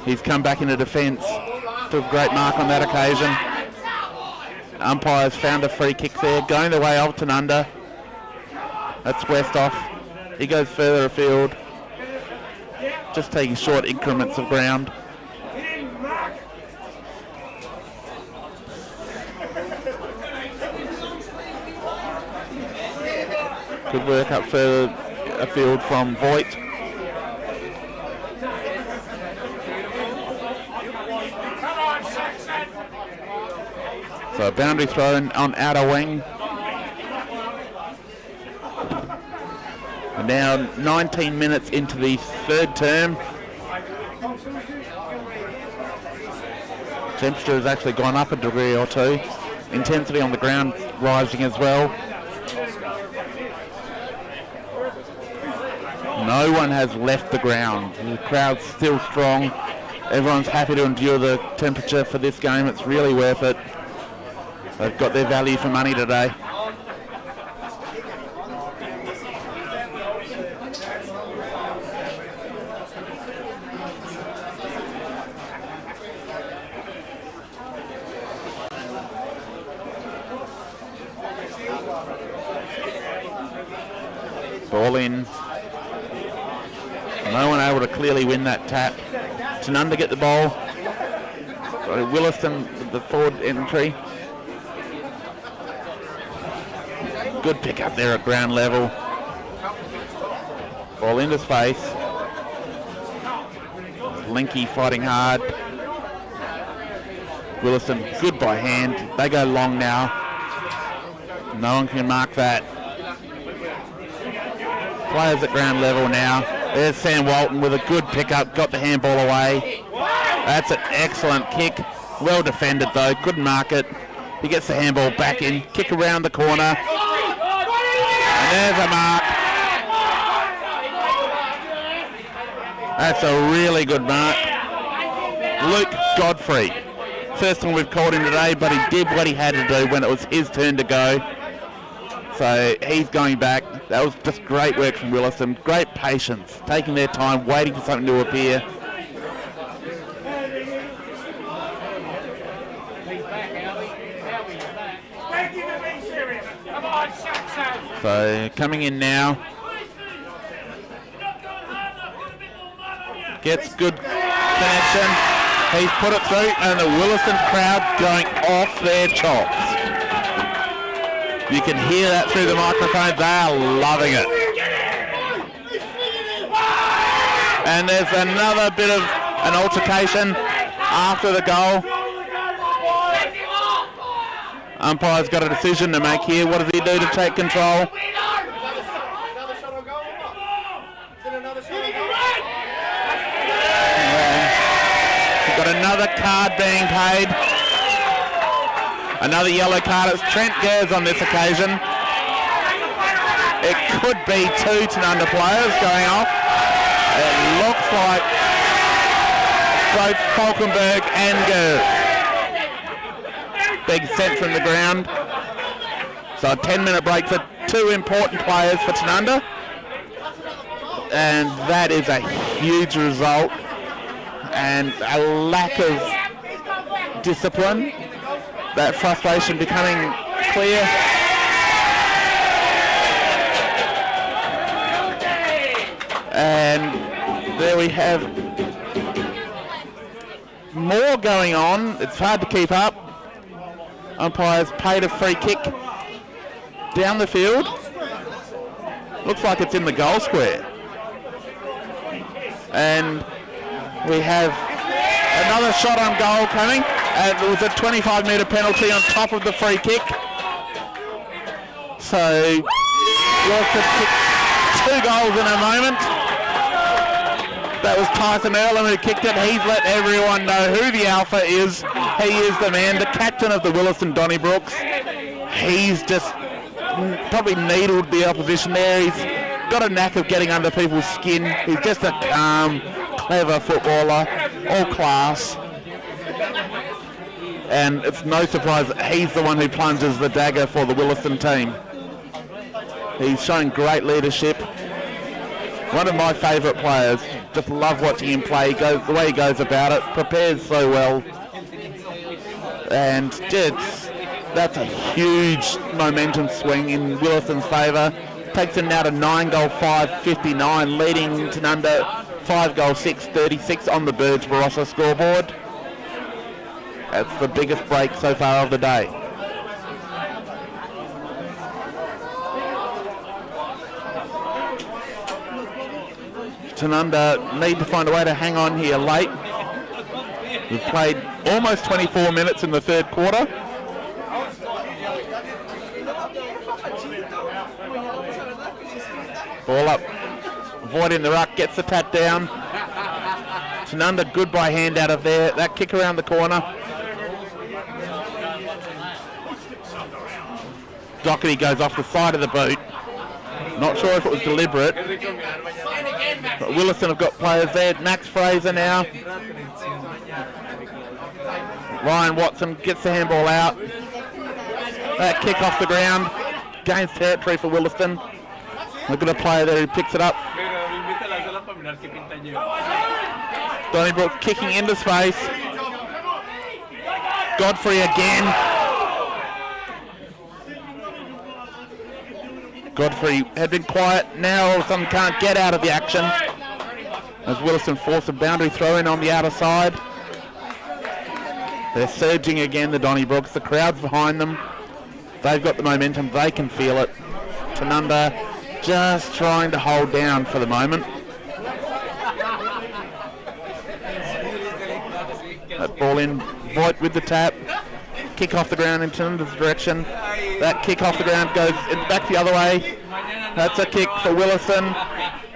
He's come back into defence. Took a great mark on that occasion. Umpires found a free kick there, going the way of Tanunda. That's Westhoff. He goes further afield. Just taking short increments of ground. Good work up further afield from Voigt. So a boundary thrown on outer wing. And now 19 minutes into the third term. Temperature has actually gone up a degree or two. Intensity on the ground rising as well. No one has left the ground. The crowd's still strong. Everyone's happy to endure the temperature for this game. It's really worth it. They've got their value for money today. Ball in. No one able to clearly win that tap. Tanunda get the ball. Sorry, Willaston with the forward entry. Good pick up there at ground level. Ball into space. Lenke fighting hard. Willaston good by hand. They go long now. No one can mark that. Players at ground level now. There's Sam Walton with a good pickup, got the handball away. That's an excellent kick. Well defended though, couldn't mark it. He gets the handball back in, kick around the corner. there's a mark. That's a really good mark. Luke Godfrey. First time we've called him today, but he did what he had to do when it was his turn to go. So he's going back. That was just great work from Willaston. Great patience, taking their time, waiting for something to appear. So coming in now. Gets good connection. He's put it through, and the Willaston crowd going off their chops. You can hear that through the microphone. They are loving it. And there's another bit of an altercation after the goal. Umpire's got a decision to make here. What does he do to take control? We've got another card being paid. Another yellow card. It's Trent Gers on this occasion. It could be two Tanunda players going off. It looks like both Falkenberg and Gers. Big set from the ground. So a 10-minute break for two important players for Tanunda. And that is a huge result. And a lack of discipline. That frustration becoming clear. And there we have more going on. It's hard to keep up. Umpires paid a free kick down the field. Looks like it's in the goal square. And we have another shot on goal coming. And it was a 25-metre penalty on top of the free kick. So Willaston kicked 2 goals in a moment. That was Tyson Earlham who kicked it. He's let everyone know who the alpha is. He is the man, the captain of the Willaston Donnybrooks. He's just probably needled the opposition there. He's got a knack of getting under people's skin. He's just a calm, clever footballer, all class. And it's no surprise that he's the one who plunges the dagger for the Willaston team. He's showing great leadership. One of my favourite players. Just love watching him play. The way he goes about it, prepares so well. And that's a huge momentum swing in Willaston's favour. Takes him now to 9-5-59, leading Tanunda 5-6-36 on the Birds Barossa scoreboard. That's the biggest break so far of the day. Tanunda need to find a way to hang on here late. We've played almost 24 minutes in the third quarter. Ball up. Void in the ruck, gets the tap down. Tanunda good by hand out of there. That kick around the corner. Doherty goes off the side of the boot. Not sure if it was deliberate. But Willaston have got players there. Max Fraser now. Ryan Watson gets the handball out. That kick off the ground. Gains territory for Willaston. We've got a player there who picks it up. Donnybrook kicking into space. Godfrey again. Godfrey had been quiet. Now all of a sudden can't get out of the action. As Willaston force a boundary throw in on the outer side. They're surging again, the Donnybrooks. The crowd's behind them. They've got the momentum. They can feel it. Tanunda just trying to hold down for the moment. That ball in. Voigt with the tap. Kick off the ground in Tanunda's direction. That kick off the ground goes back the other way. That's a kick for Willaston.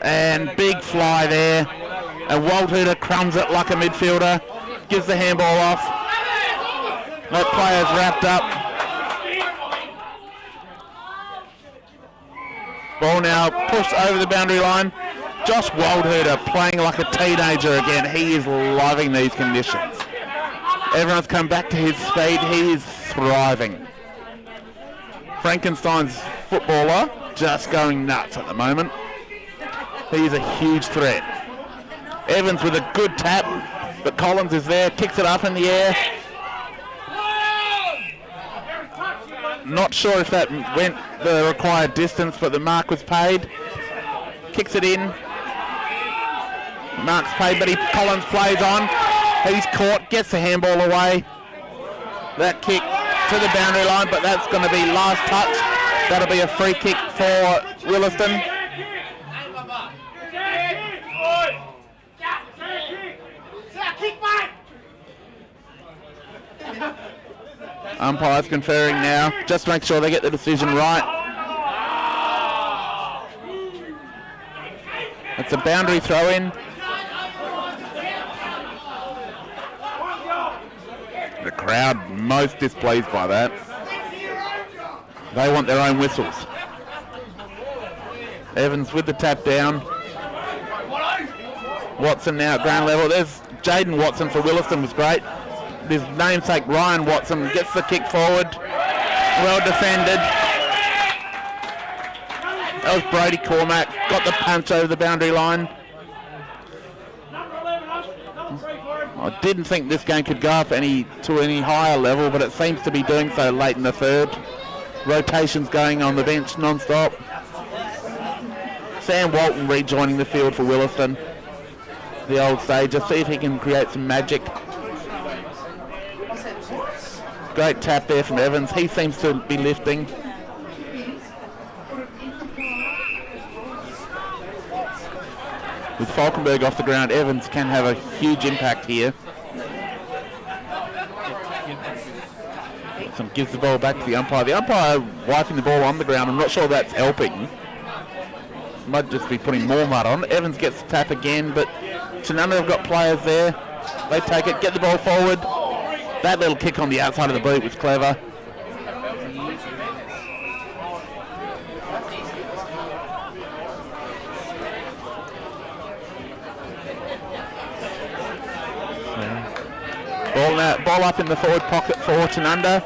And big fly there. And Walter crumbs it like a midfielder. Gives the handball off. That player's wrapped up. Ball now pushed over the boundary line. Josh Waldherder playing like a teenager again. He is loving these conditions. Everyone's come back to his speed. He is thriving. Frankenstein's footballer just going nuts at the moment. He's a huge threat. Evans with a good tap, but Collins is there, kicks it up in the air. Not sure if that went the required distance, but the mark was paid. Kicks it in. Mark's paid, but Collins plays on. He's caught, gets the handball away. That kick to the boundary line, but that's going to be last touch. That'll be a free kick for Willaston. Umpires conferring now, just to make sure they get the decision right. It's a boundary throw in. The crowd most displeased by that. They want their own whistles. Evans with the tap down. Watson now at ground level. There's Jaden Watson for Willaston, was great. His namesake Ryan Watson gets the kick forward. Well defended. That was Brody Cormack. Got the punch over the boundary line. I didn't think this game could go up to any higher level, but it seems to be doing so late in the third. Rotations going on the bench non-stop. Sam Walton rejoining the field for Willaston. The old stager. See if he can create some magic. Great tap there from Evans. He seems to be lifting. With Falkenberg off the ground, Evans can have a huge impact here. Gives the ball back to the umpire. The umpire wiping the ball on the ground. I'm not sure that's helping. Might just be putting more mud on. Evans gets the tap again, but Tanunda have got players there. They take it, get the ball forward. That little kick on the outside of the boot was clever. Ball up in the forward pocket for Tanunda.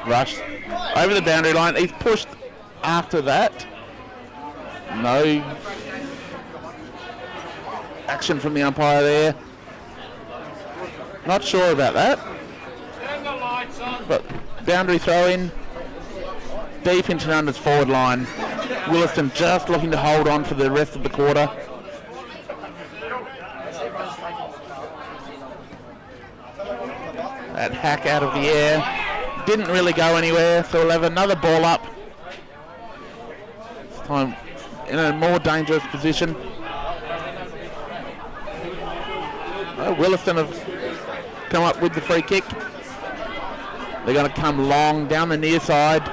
Rush over the boundary line. He's pushed after that. No action from the umpire there. Not sure about that. But boundary throw in. Deep into Tanunda's forward line. Willaston just looking to hold on for the rest of the quarter. That hack out of the air. Didn't really go anywhere, so we'll have another ball up. This time in a more dangerous position. Willaston have come up with the free kick. They're going to come long down the near side.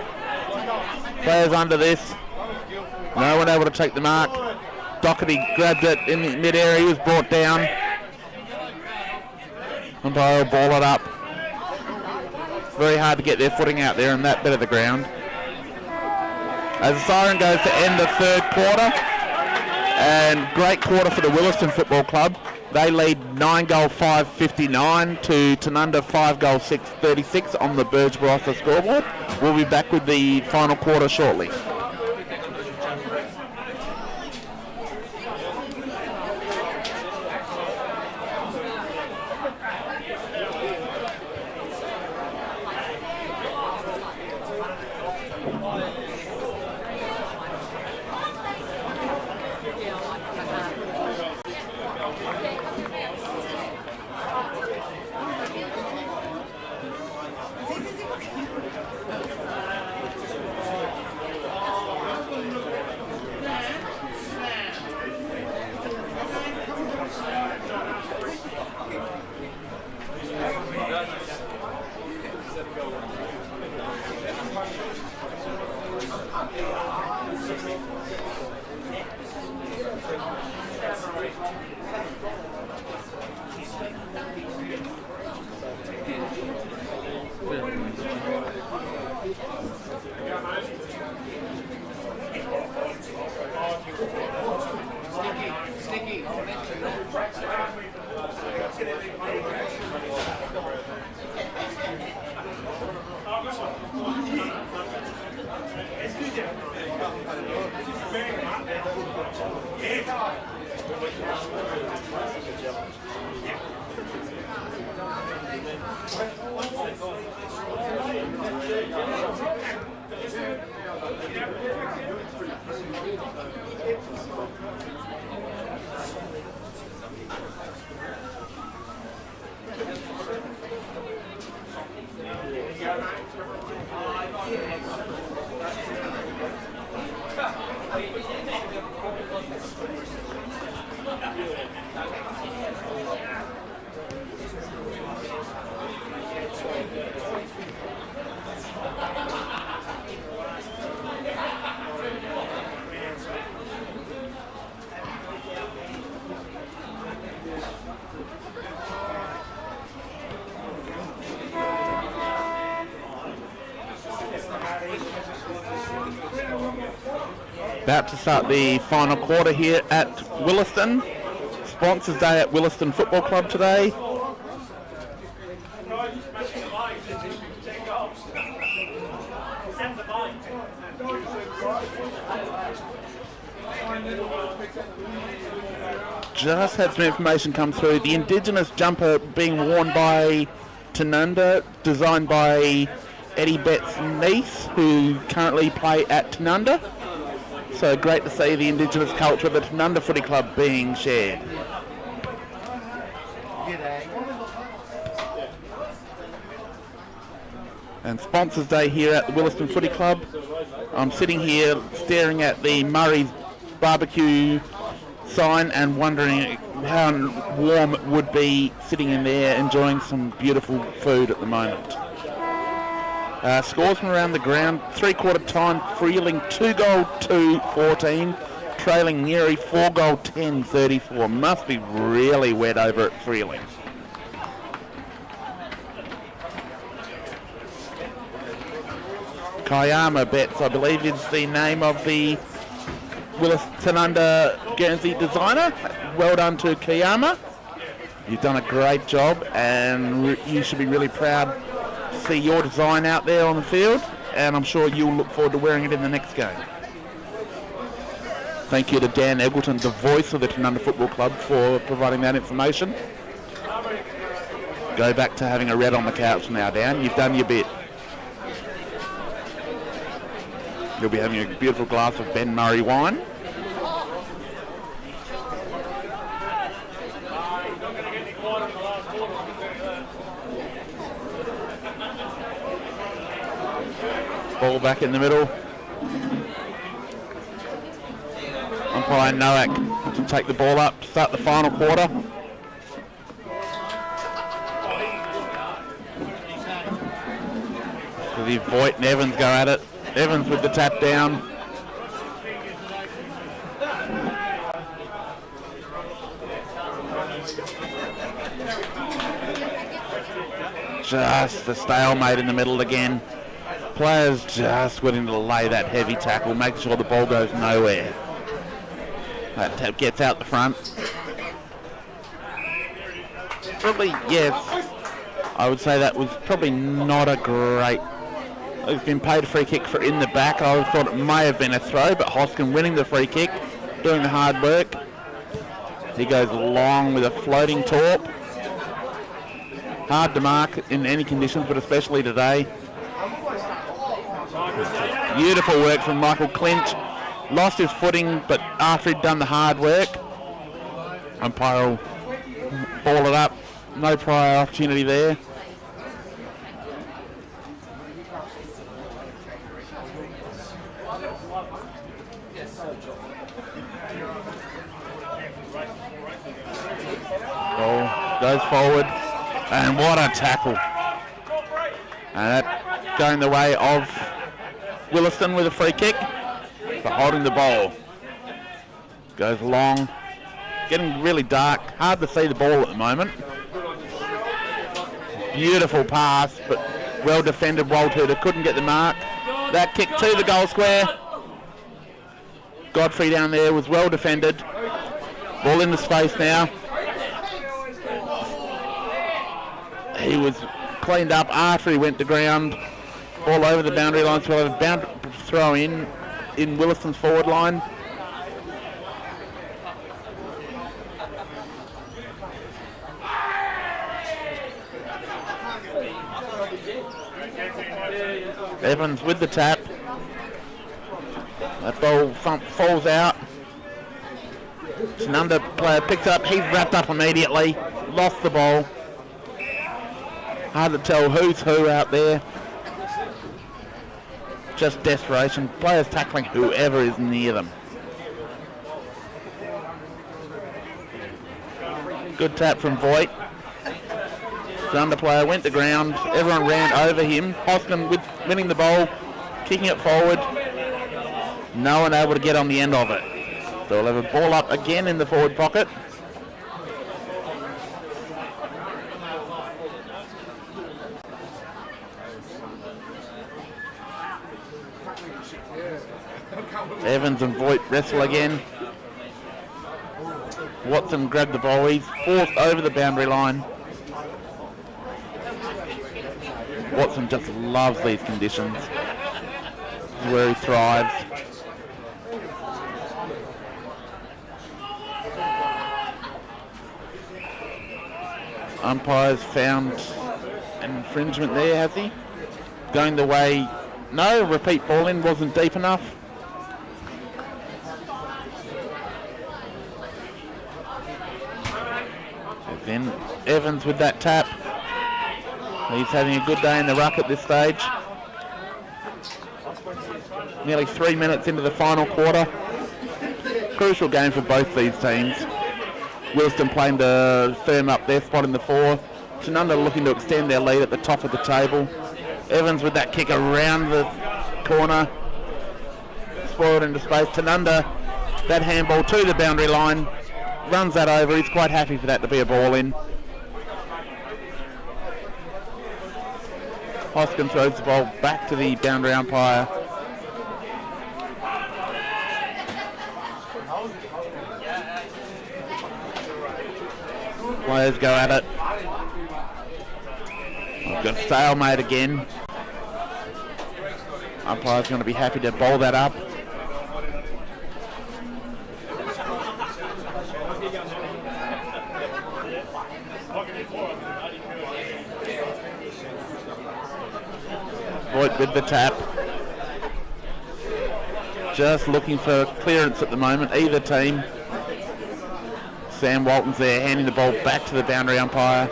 Players under this. No one able to take the mark. Doherty grabbed it in mid-air. He was brought down. Umpire will ball it up. It's very hard to get their footing out there in that bit of the ground. As the siren goes to end the third quarter. And great quarter for the Willaston Football Club. They lead 9-5-59 to Tanunda 5-6-36 on the Burge Barossa scoreboard. We'll be back with the final quarter shortly. About to start the final quarter here at Willaston. Sponsors Day at Willaston Football Club today. Just had some information come through. The Indigenous jumper being worn by Tanunda, designed by Eddie Bett's niece, who currently play at Tanunda. So great to see the Indigenous culture of the Tanunda Footy Club being shared. And Sponsors Day here at the Willaston Footy Club. I'm sitting here staring at the Murray's barbecue sign and wondering how warm it would be sitting in there enjoying some beautiful food at the moment. Scores from around the ground, 3/4 time, Freeling 2-goal 2-14, trailing Neary 4-goal 10-34. Must be really wet over at Freeling. Kayama Bets, I believe, is the name of the Willaston under Guernsey designer. Well done to Kayama. You've done a great job, and you should be really proud to see your design out there on the field, and I'm sure you'll look forward to wearing it in the next game. Thank you to Dan Eggleton, the voice of the Tanunda Football Club, for providing that information. Go back to having a red on the couch now, Dan. You've done your bit. You'll be having a beautiful glass of Ben Murray wine. Ball back in the middle. Umpire Nowak to take the ball up to start the final quarter. So the Voigt and Evans go at it. Evans with the tap down. Just a stalemate in the middle again. Players just willing to lay that heavy tackle, making sure the ball goes nowhere. That tap gets out the front. Probably, yes, I would say that was probably not a great. He's been paid a free kick for in the back. I thought it may have been a throw, but Hoskin winning the free kick, doing the hard work. He goes long with a floating torp. Hard to mark in any conditions, but especially today. Beautiful work from Michael Clinch. Lost his footing, but after he'd done the hard work, umpire will ball it up. No prior opportunity there. Ball goes forward, and what a tackle. And that going the way of Willaston with a free kick for holding the ball. Goes long, getting really dark, hard to see the ball at the moment. Beautiful pass, but well defended. Walter couldn't get the mark. That kick to the goal square. Godfrey down there was well defended. Ball into space now. He was cleaned up after he went to ground. All over the boundary line, so we'll have a throw in Willaston's forward line. Evans with the tap. That ball falls out. Tanunda player picks up. He's wrapped up immediately. Lost the ball. Hard to tell who's who out there. Just desperation. Players tackling whoever is near them. Good tap from Voigt. Tanunda player went to ground. Everyone ran over him. Hoskin winning the ball, kicking it forward. No one able to get on the end of it. So we'll have a ball up again in the forward pocket. Evans and Voigt wrestle again. Watson grabbed the ball. He's forced over the boundary line. Watson just loves these conditions. This is where he thrives. Umpire's found an infringement there, has he? Going the way... No, repeat ball in, wasn't deep enough. And then Evans with that tap. He's having a good day in the ruck at this stage. Nearly 3 minutes into the final quarter. Crucial game for both these teams. Willaston playing to firm up their spot in the 4. Tanunda looking to extend their lead at the top of the table. Evans with that kick around the corner. Spoiled into space. Tanunda, that handball to the boundary line. Runs that over. He's quite happy for that to be a ball in. Hoskin throws the ball back to the boundary umpire. Players go at it. We've got stalemate again. Umpire's going to be happy to bowl that up. Voigt with the tap. Just looking for clearance at the moment, either team. Sam Walton's there, handing the ball back to the boundary umpire.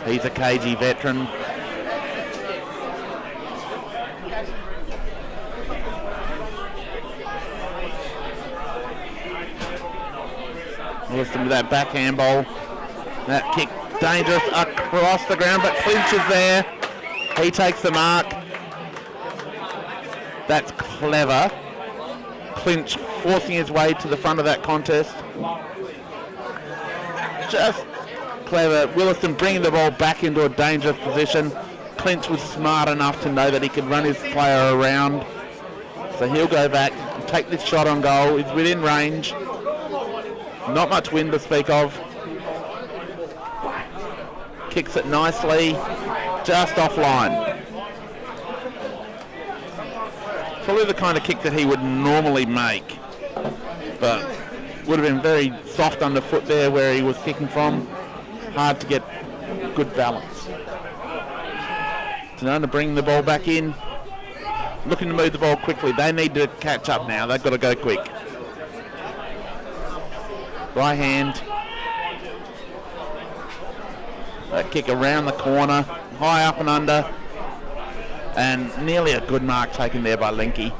He's a cagey veteran. Willaston with that backhand ball. That kick dangerous across the ground, but Clinch is there. He takes the mark. That's clever. Clinch forcing his way to the front of that contest. Just clever. Willaston bringing the ball back into a dangerous position. Clinch was smart enough to know that he could run his player around. So he'll go back and take this shot on goal. He's within range. Not much wind to speak of. Kicks it nicely. Just offline. Probably the kind of kick that he would normally make, but would have been very soft underfoot there where he was kicking from. Hard to get good balance. Tanunda bringing the ball back in, looking to move the ball quickly. They need to catch up now. They've got to go quick. Right hand. That kick around the corner, high up and under. And nearly a good mark taken there by Linky.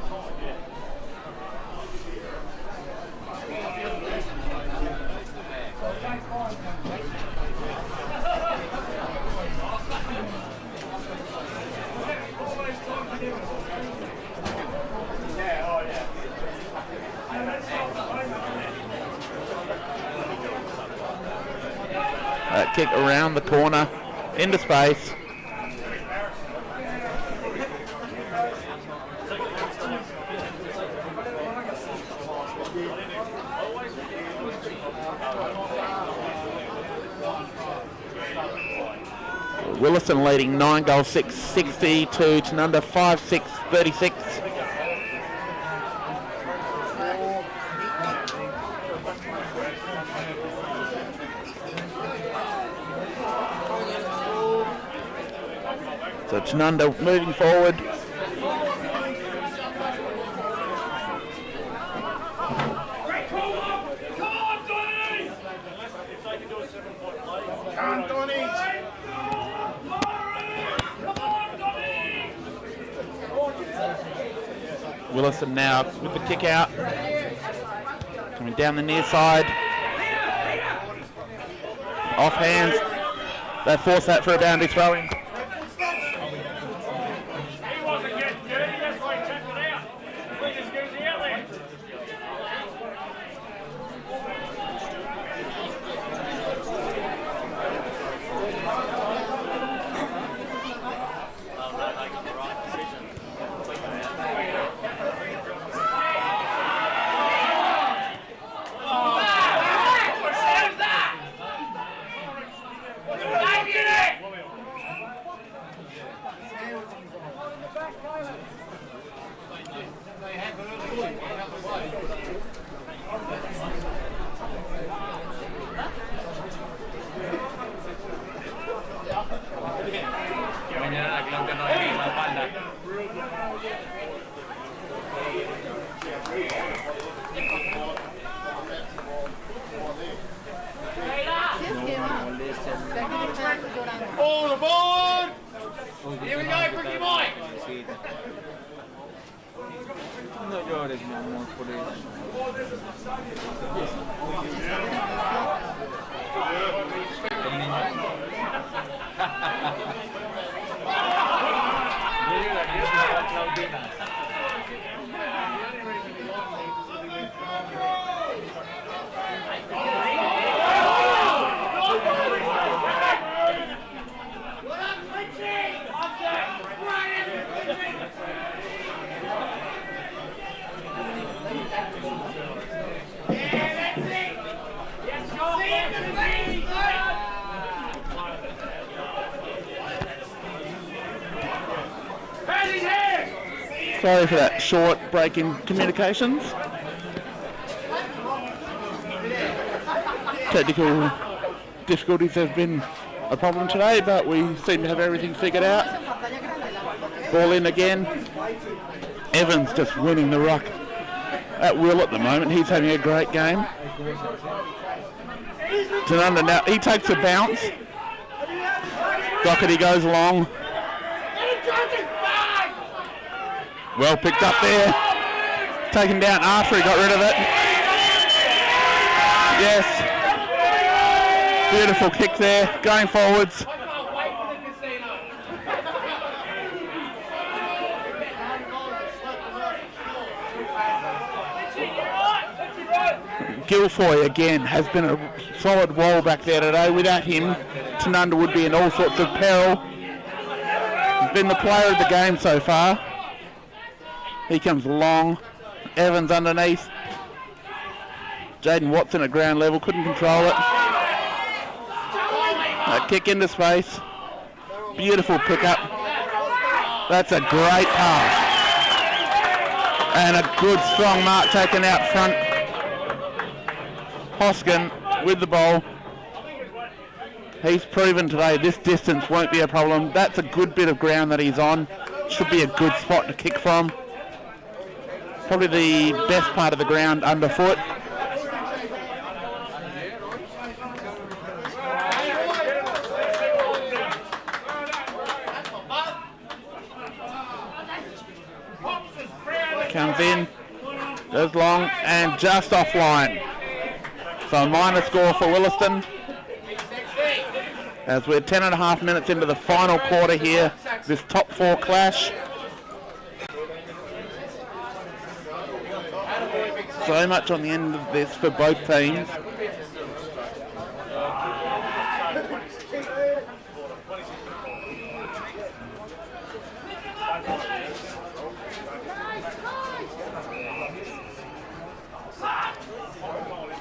That kick around the corner, into space. Willaston leading 9 goals 6-60 to Tanunda 5-6-36. So Tanunda moving forward. Willaston now with the kick out. Coming down the near side. Off hands. They force that for a boundary throw in. All aboard! Here we go, Ricky Mike! No llores, mi amor, por eso. El niño. Mira, aquí es la Claudina. Sorry for that short break in communications. Technical difficulties have been a problem today, but we seem to have everything figured out. Ball in again. Evans just winning the ruck at will at the moment. He's having a great game. Tanunda now, he takes a bounce. Doherty goes along. Well picked up there. Taken down after he got rid of it. Yes. Beautiful kick there. Going forwards. Guilfoyle again has been a solid wall back there today. Without him, Tanunda would be in all sorts of peril. He's been the player of the game so far. He comes along. Evans underneath. Jaden Watson at ground level, couldn't control it. A kick into space. Beautiful pickup. That's a great pass. And a good strong mark taken out front. Hoskin with the ball. He's proven today this distance won't be a problem. That's a good bit of ground that he's on. Should be a good spot to kick from. Probably the best part of the ground underfoot. Comes in, goes long, and just offline. So a minor score for Willaston. As we're 10.5 minutes into the final quarter here, this top four clash. So much on the end of this for both teams.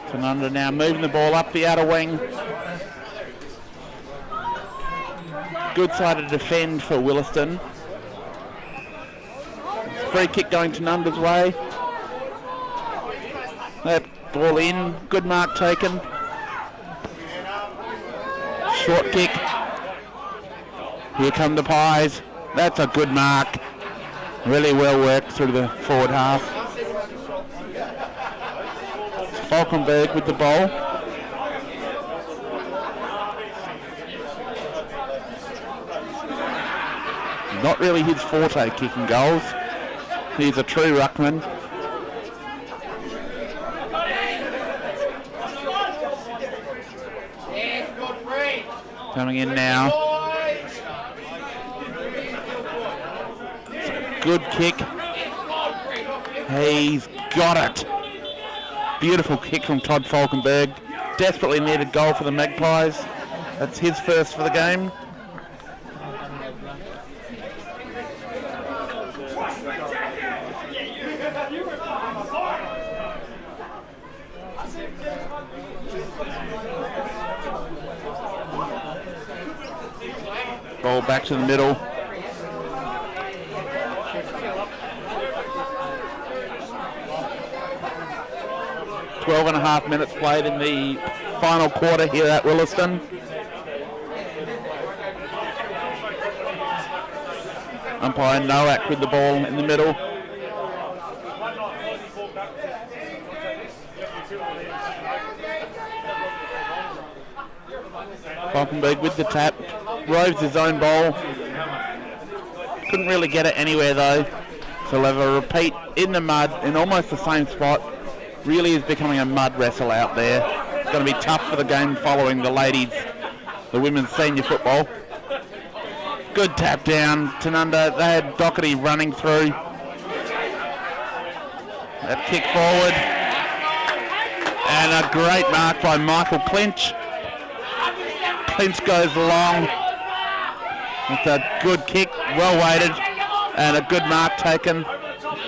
Tanunda now moving the ball up the outer wing. Good side to defend for Willaston. Free kick going Tanunda's way. That ball in, good mark taken. Short kick. Here come the Pies. That's a good mark. Really well worked through the forward half. Falkenberg with the ball. Not really his forte, kicking goals. He's a true ruckman. Coming in now. Good kick. He's got it. Beautiful kick from Todd Falkenberg. Desperately needed goal for the Magpies. That's his first for the game. Ball back to the middle. Twelve and a half minutes played in the final quarter here at Willaston. Umpire Nowak with the ball in the middle. Falkenberg with the tap. Roves his own ball. Couldn't really get it anywhere though. So we'll have a repeat in the mud in almost the same spot. Really is becoming a mud wrestle out there. It's going to be tough for the game following the ladies, the women's senior football. Good tap down. Tanunda, they had Doherty running through. That kick forward. And a great mark by Michael Clinch. Clinch goes long. It's a good kick, well weighted, and a good mark taken.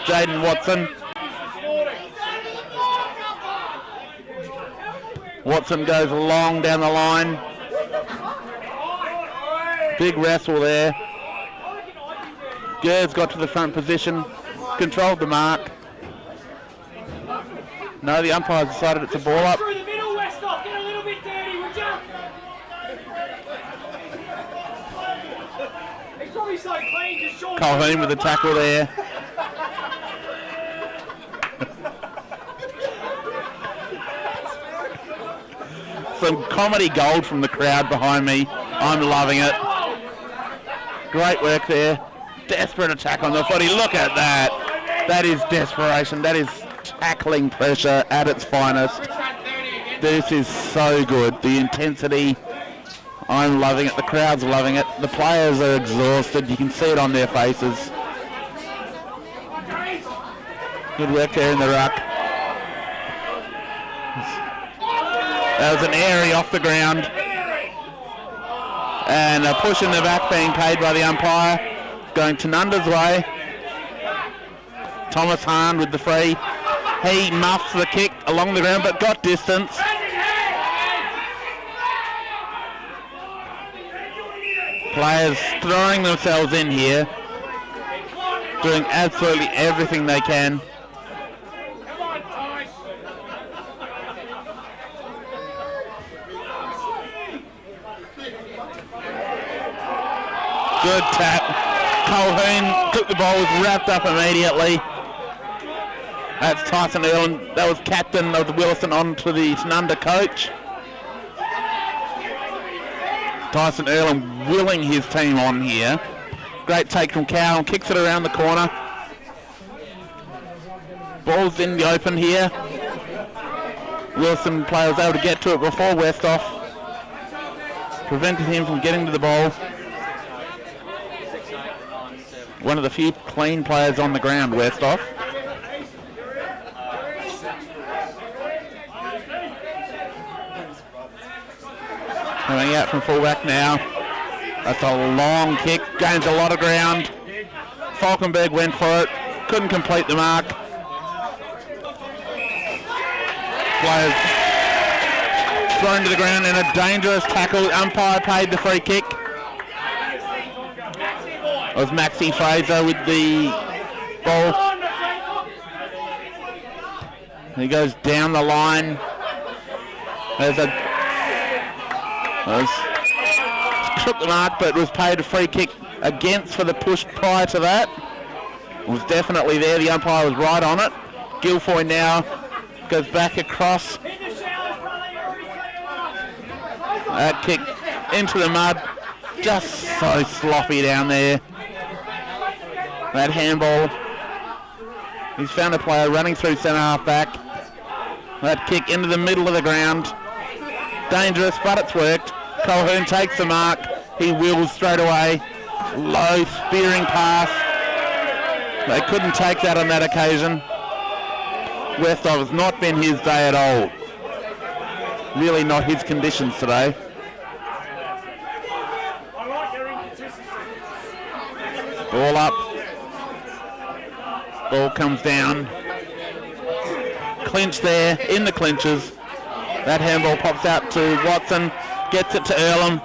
Jaden Watson. Watson goes long down the line. Big wrestle there. Gers got to the front position, controlled the mark. No, the umpire decided it's a ball up. Colhoun with the tackle there. Some comedy gold from the crowd behind me. I'm loving it. Great work there. Desperate attack on the footy. Look at that. That is desperation. That is tackling pressure at its finest. This is so good. The intensity. I'm loving it. The crowd's loving it. The players are exhausted. You can see it on their faces. Good work there in the ruck. That was an airy off the ground. And a push in the back being paid by the umpire. Going Tanunda's way. Thomas Hahn with the free. He muffs the kick along the ground but got distance. Players throwing themselves in here, doing absolutely everything they can. Good tap. Colhoun took the ball, was wrapped up immediately. That's Tyson Earl. That was captain of the Willaston on to the Tanunda coach. Tyson Earl willing his team on here. Great take from Cowan, kicks it around the corner. Ball's in the open here. Wilson player was able to get to it before Westhoff. Prevented him from getting to the ball. One of the few clean players on the ground, Westhoff. Coming out from fullback now. That's a long kick, gains a lot of ground. Falkenberg went for it, couldn't complete the mark. Players thrown to the ground in a dangerous tackle. Umpire paid the free kick. It was Maxie Fraser with the ball. He goes down the line. There's a took the mark, but was paid a free kick against for the push prior to that. It was definitely there. The umpire was right on it. Guilfoyle now goes back across. That kick into the mud. Just so sloppy down there. That handball. He's found a player running through centre half back. That kick into the middle of the ground. Dangerous, but it's worked. Colquhoun takes the mark. He wheels straight away. Low spearing pass. They couldn't take that on that occasion. Westhoff has not been his day at all. Really not his conditions today. Ball up. Ball comes down. Clinch there, in the clinches. That handball pops out to Watson. Gets it to Earlham.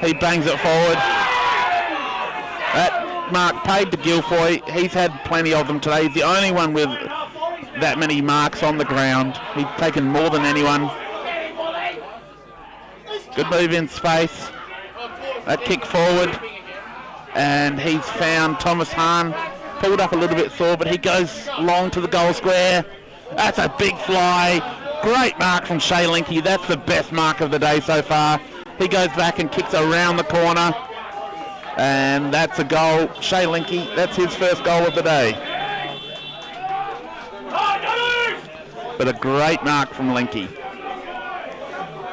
He bangs it forward. That mark paid to Guilfoyle. He's had plenty of them today. He's the only one with that many marks on the ground. He's taken more than anyone. Good move in space. That kick forward. And he's found Thomas Hahn. Pulled up a little bit sore, but he goes long to the goal square. That's a big fly. Great mark from Shea Linky. That's the best mark of the day so far. He goes back and kicks around the corner. And that's a goal. Shea Linky, that's his first goal of the day. But a great mark from Linky.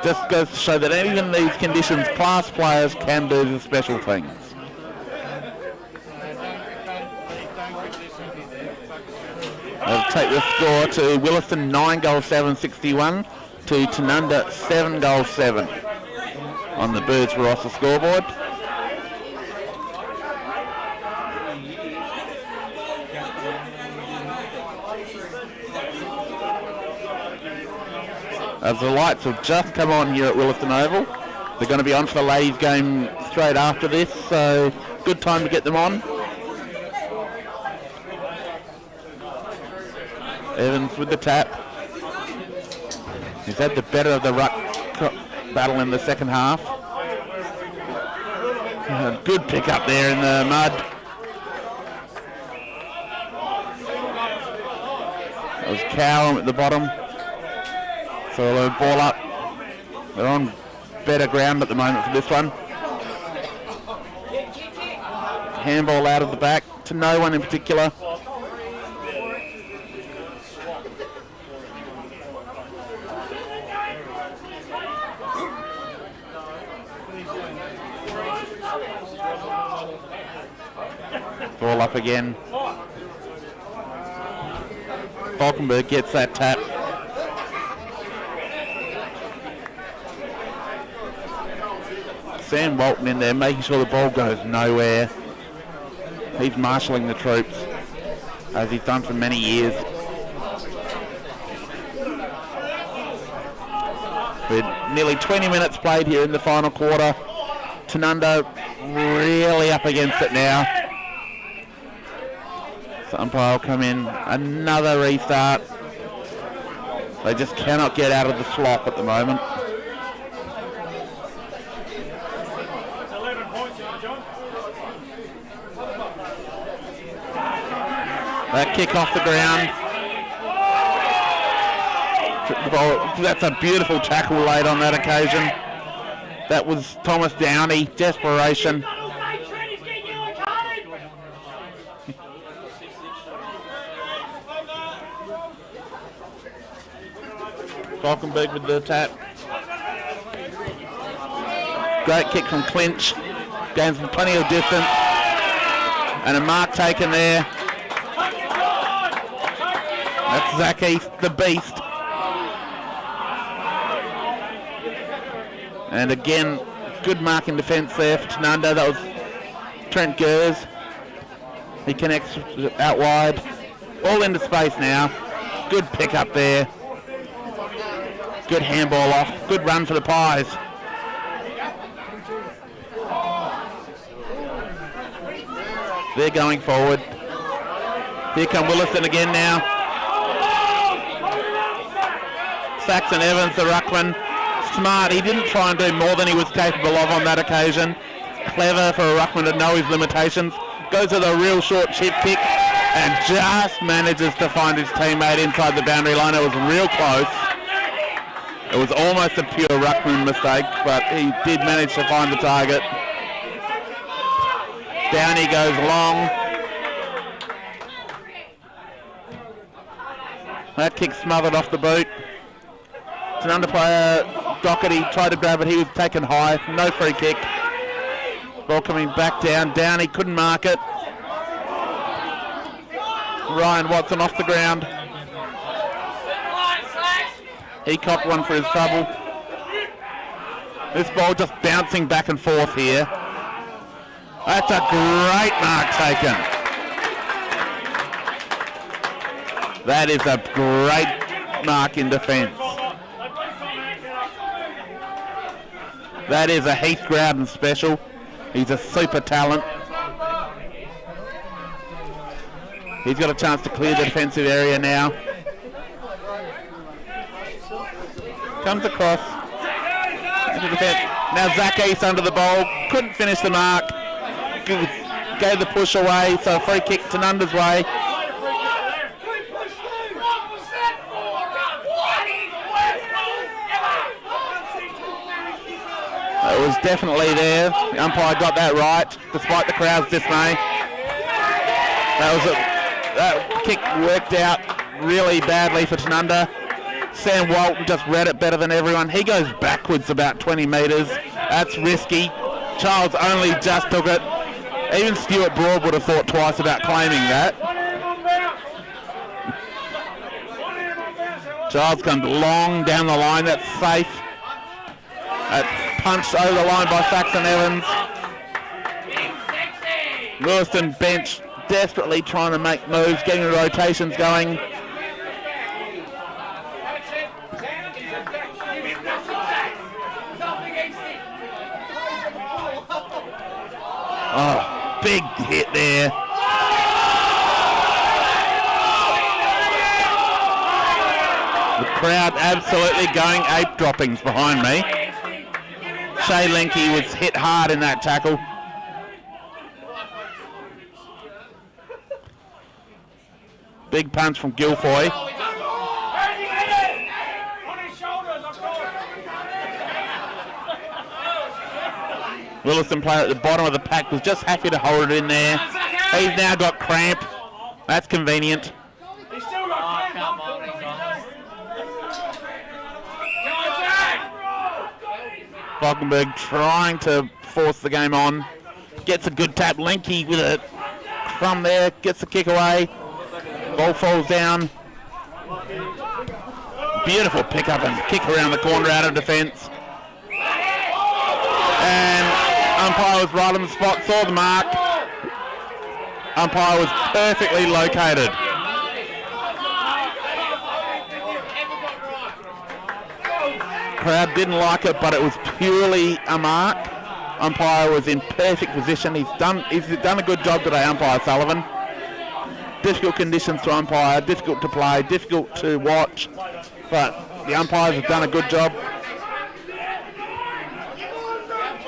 Just goes to show that even in these conditions, class players can do the special things. They'll take the score to Willaston 9 goals 7-61 to Tanunda 7 goals 7 on the Birds Barossa scoreboard. As the lights have just come on here at Willaston Oval, they're going to be on for the ladies game straight after this, so good time to get them on. Evans with the tap. He's had the better of the ruck battle in the second half. Good pick up there in the mud. That was Cowram at the bottom. So they'll ball up. They're on better ground at the moment for this one. Handball out of the back to no one in particular. Ball up again. Falkenberg gets that tap. Sam Walton in there, making sure the ball goes nowhere. He's marshalling the troops, as he's done for many years. With nearly 20 minutes played here in the final quarter. Tanunda really up against it now. So umpire will come in, another restart. They just cannot get out of the slop at the moment. That kick off the ground. That's a beautiful tackle laid on that occasion. That was Thomas Downey, desperation. Falkenberg with the tap. Great kick from Clinch. Gains from plenty of distance. And a mark taken there. That's Zaki, the beast. And again, good mark in defence there for Tanunda. That was Trent Gers. He connects out wide. All into space now. Good pick up there. Good handball off. Good run for the Pies. They're going forward. Here come Willaston again now. Saxon Evans, the ruckman, smart. He didn't try and do more than he was capable of on that occasion. Clever for a ruckman to know his limitations. Goes with a real short chip kick and just manages to find his teammate inside the boundary line. It was real close. It was almost a pure ruckman mistake, but he did manage to find the target. Down he goes long. That kick smothered off the boot. It's an underplayer. Doherty tried to grab it. He was taken high. No free kick. Ball coming back down. Down he couldn't mark it. Ryan Watson off the ground. He copped one for his trouble. This ball just bouncing back and forth here. That's a great mark taken. That is a great mark in defence. That is a Heath Groudon special. He's a super talent. He's got a chance to clear the defensive area now. Comes across. Now Zach East under the ball. Couldn't finish the mark. Gave the push away, so a free kick Tanunda's way. It was definitely there. The umpire got that right, despite the crowd's dismay. That kick worked out really badly for Tanunda. Sam Walton just read it better than everyone. He goes backwards about 20 metres. That's risky. Charles only just took it. Even Stuart Broad would have thought twice about claiming that. Charles comes long down the line. That's safe. That's punched over the line by Saxon Evans. Willaston bench desperately trying to make moves, getting the rotations going. Oh, big hit there. The crowd absolutely going ape droppings behind me. Shay Linke was hit hard in that tackle. Big punch from Guilfoy. Willaston player at the bottom of the pack was just happy to hold it in there. He's now got cramp. That's convenient. Falkenberg trying to force the game on. Gets a good tap. Linke with a crumb there. Gets the kick away. Ball falls down. Beautiful pick up and kick around the corner out of defence. And umpire was right on the spot, saw the mark. Umpire was perfectly located. Crowd didn't like it, but it was purely a mark. Umpire was in perfect position. He's done a good job today, Umpire Sullivan. Difficult conditions to umpire, difficult to play, difficult to watch, but the umpires have done a good job.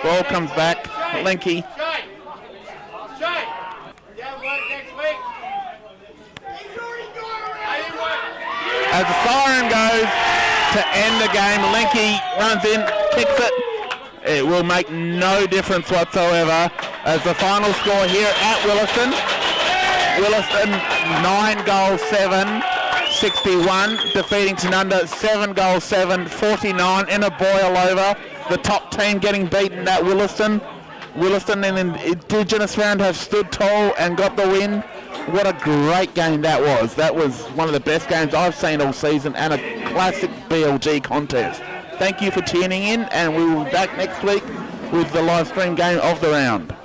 Ball comes back, Linke. As the siren goes to end the game, Linke runs in, kicks it. It will make no difference whatsoever as the final score here at Willaston. Willaston 9-7, 61, defeating Tanunda 7-7, 49 in a boil over. The top team getting beaten at Willaston. Willaston in an Indigenous round have stood tall and got the win. What a great game that was. That was one of the best games I've seen all season and a classic BLG contest. Thank you for tuning in, and we will be back next week with the live stream game of the round.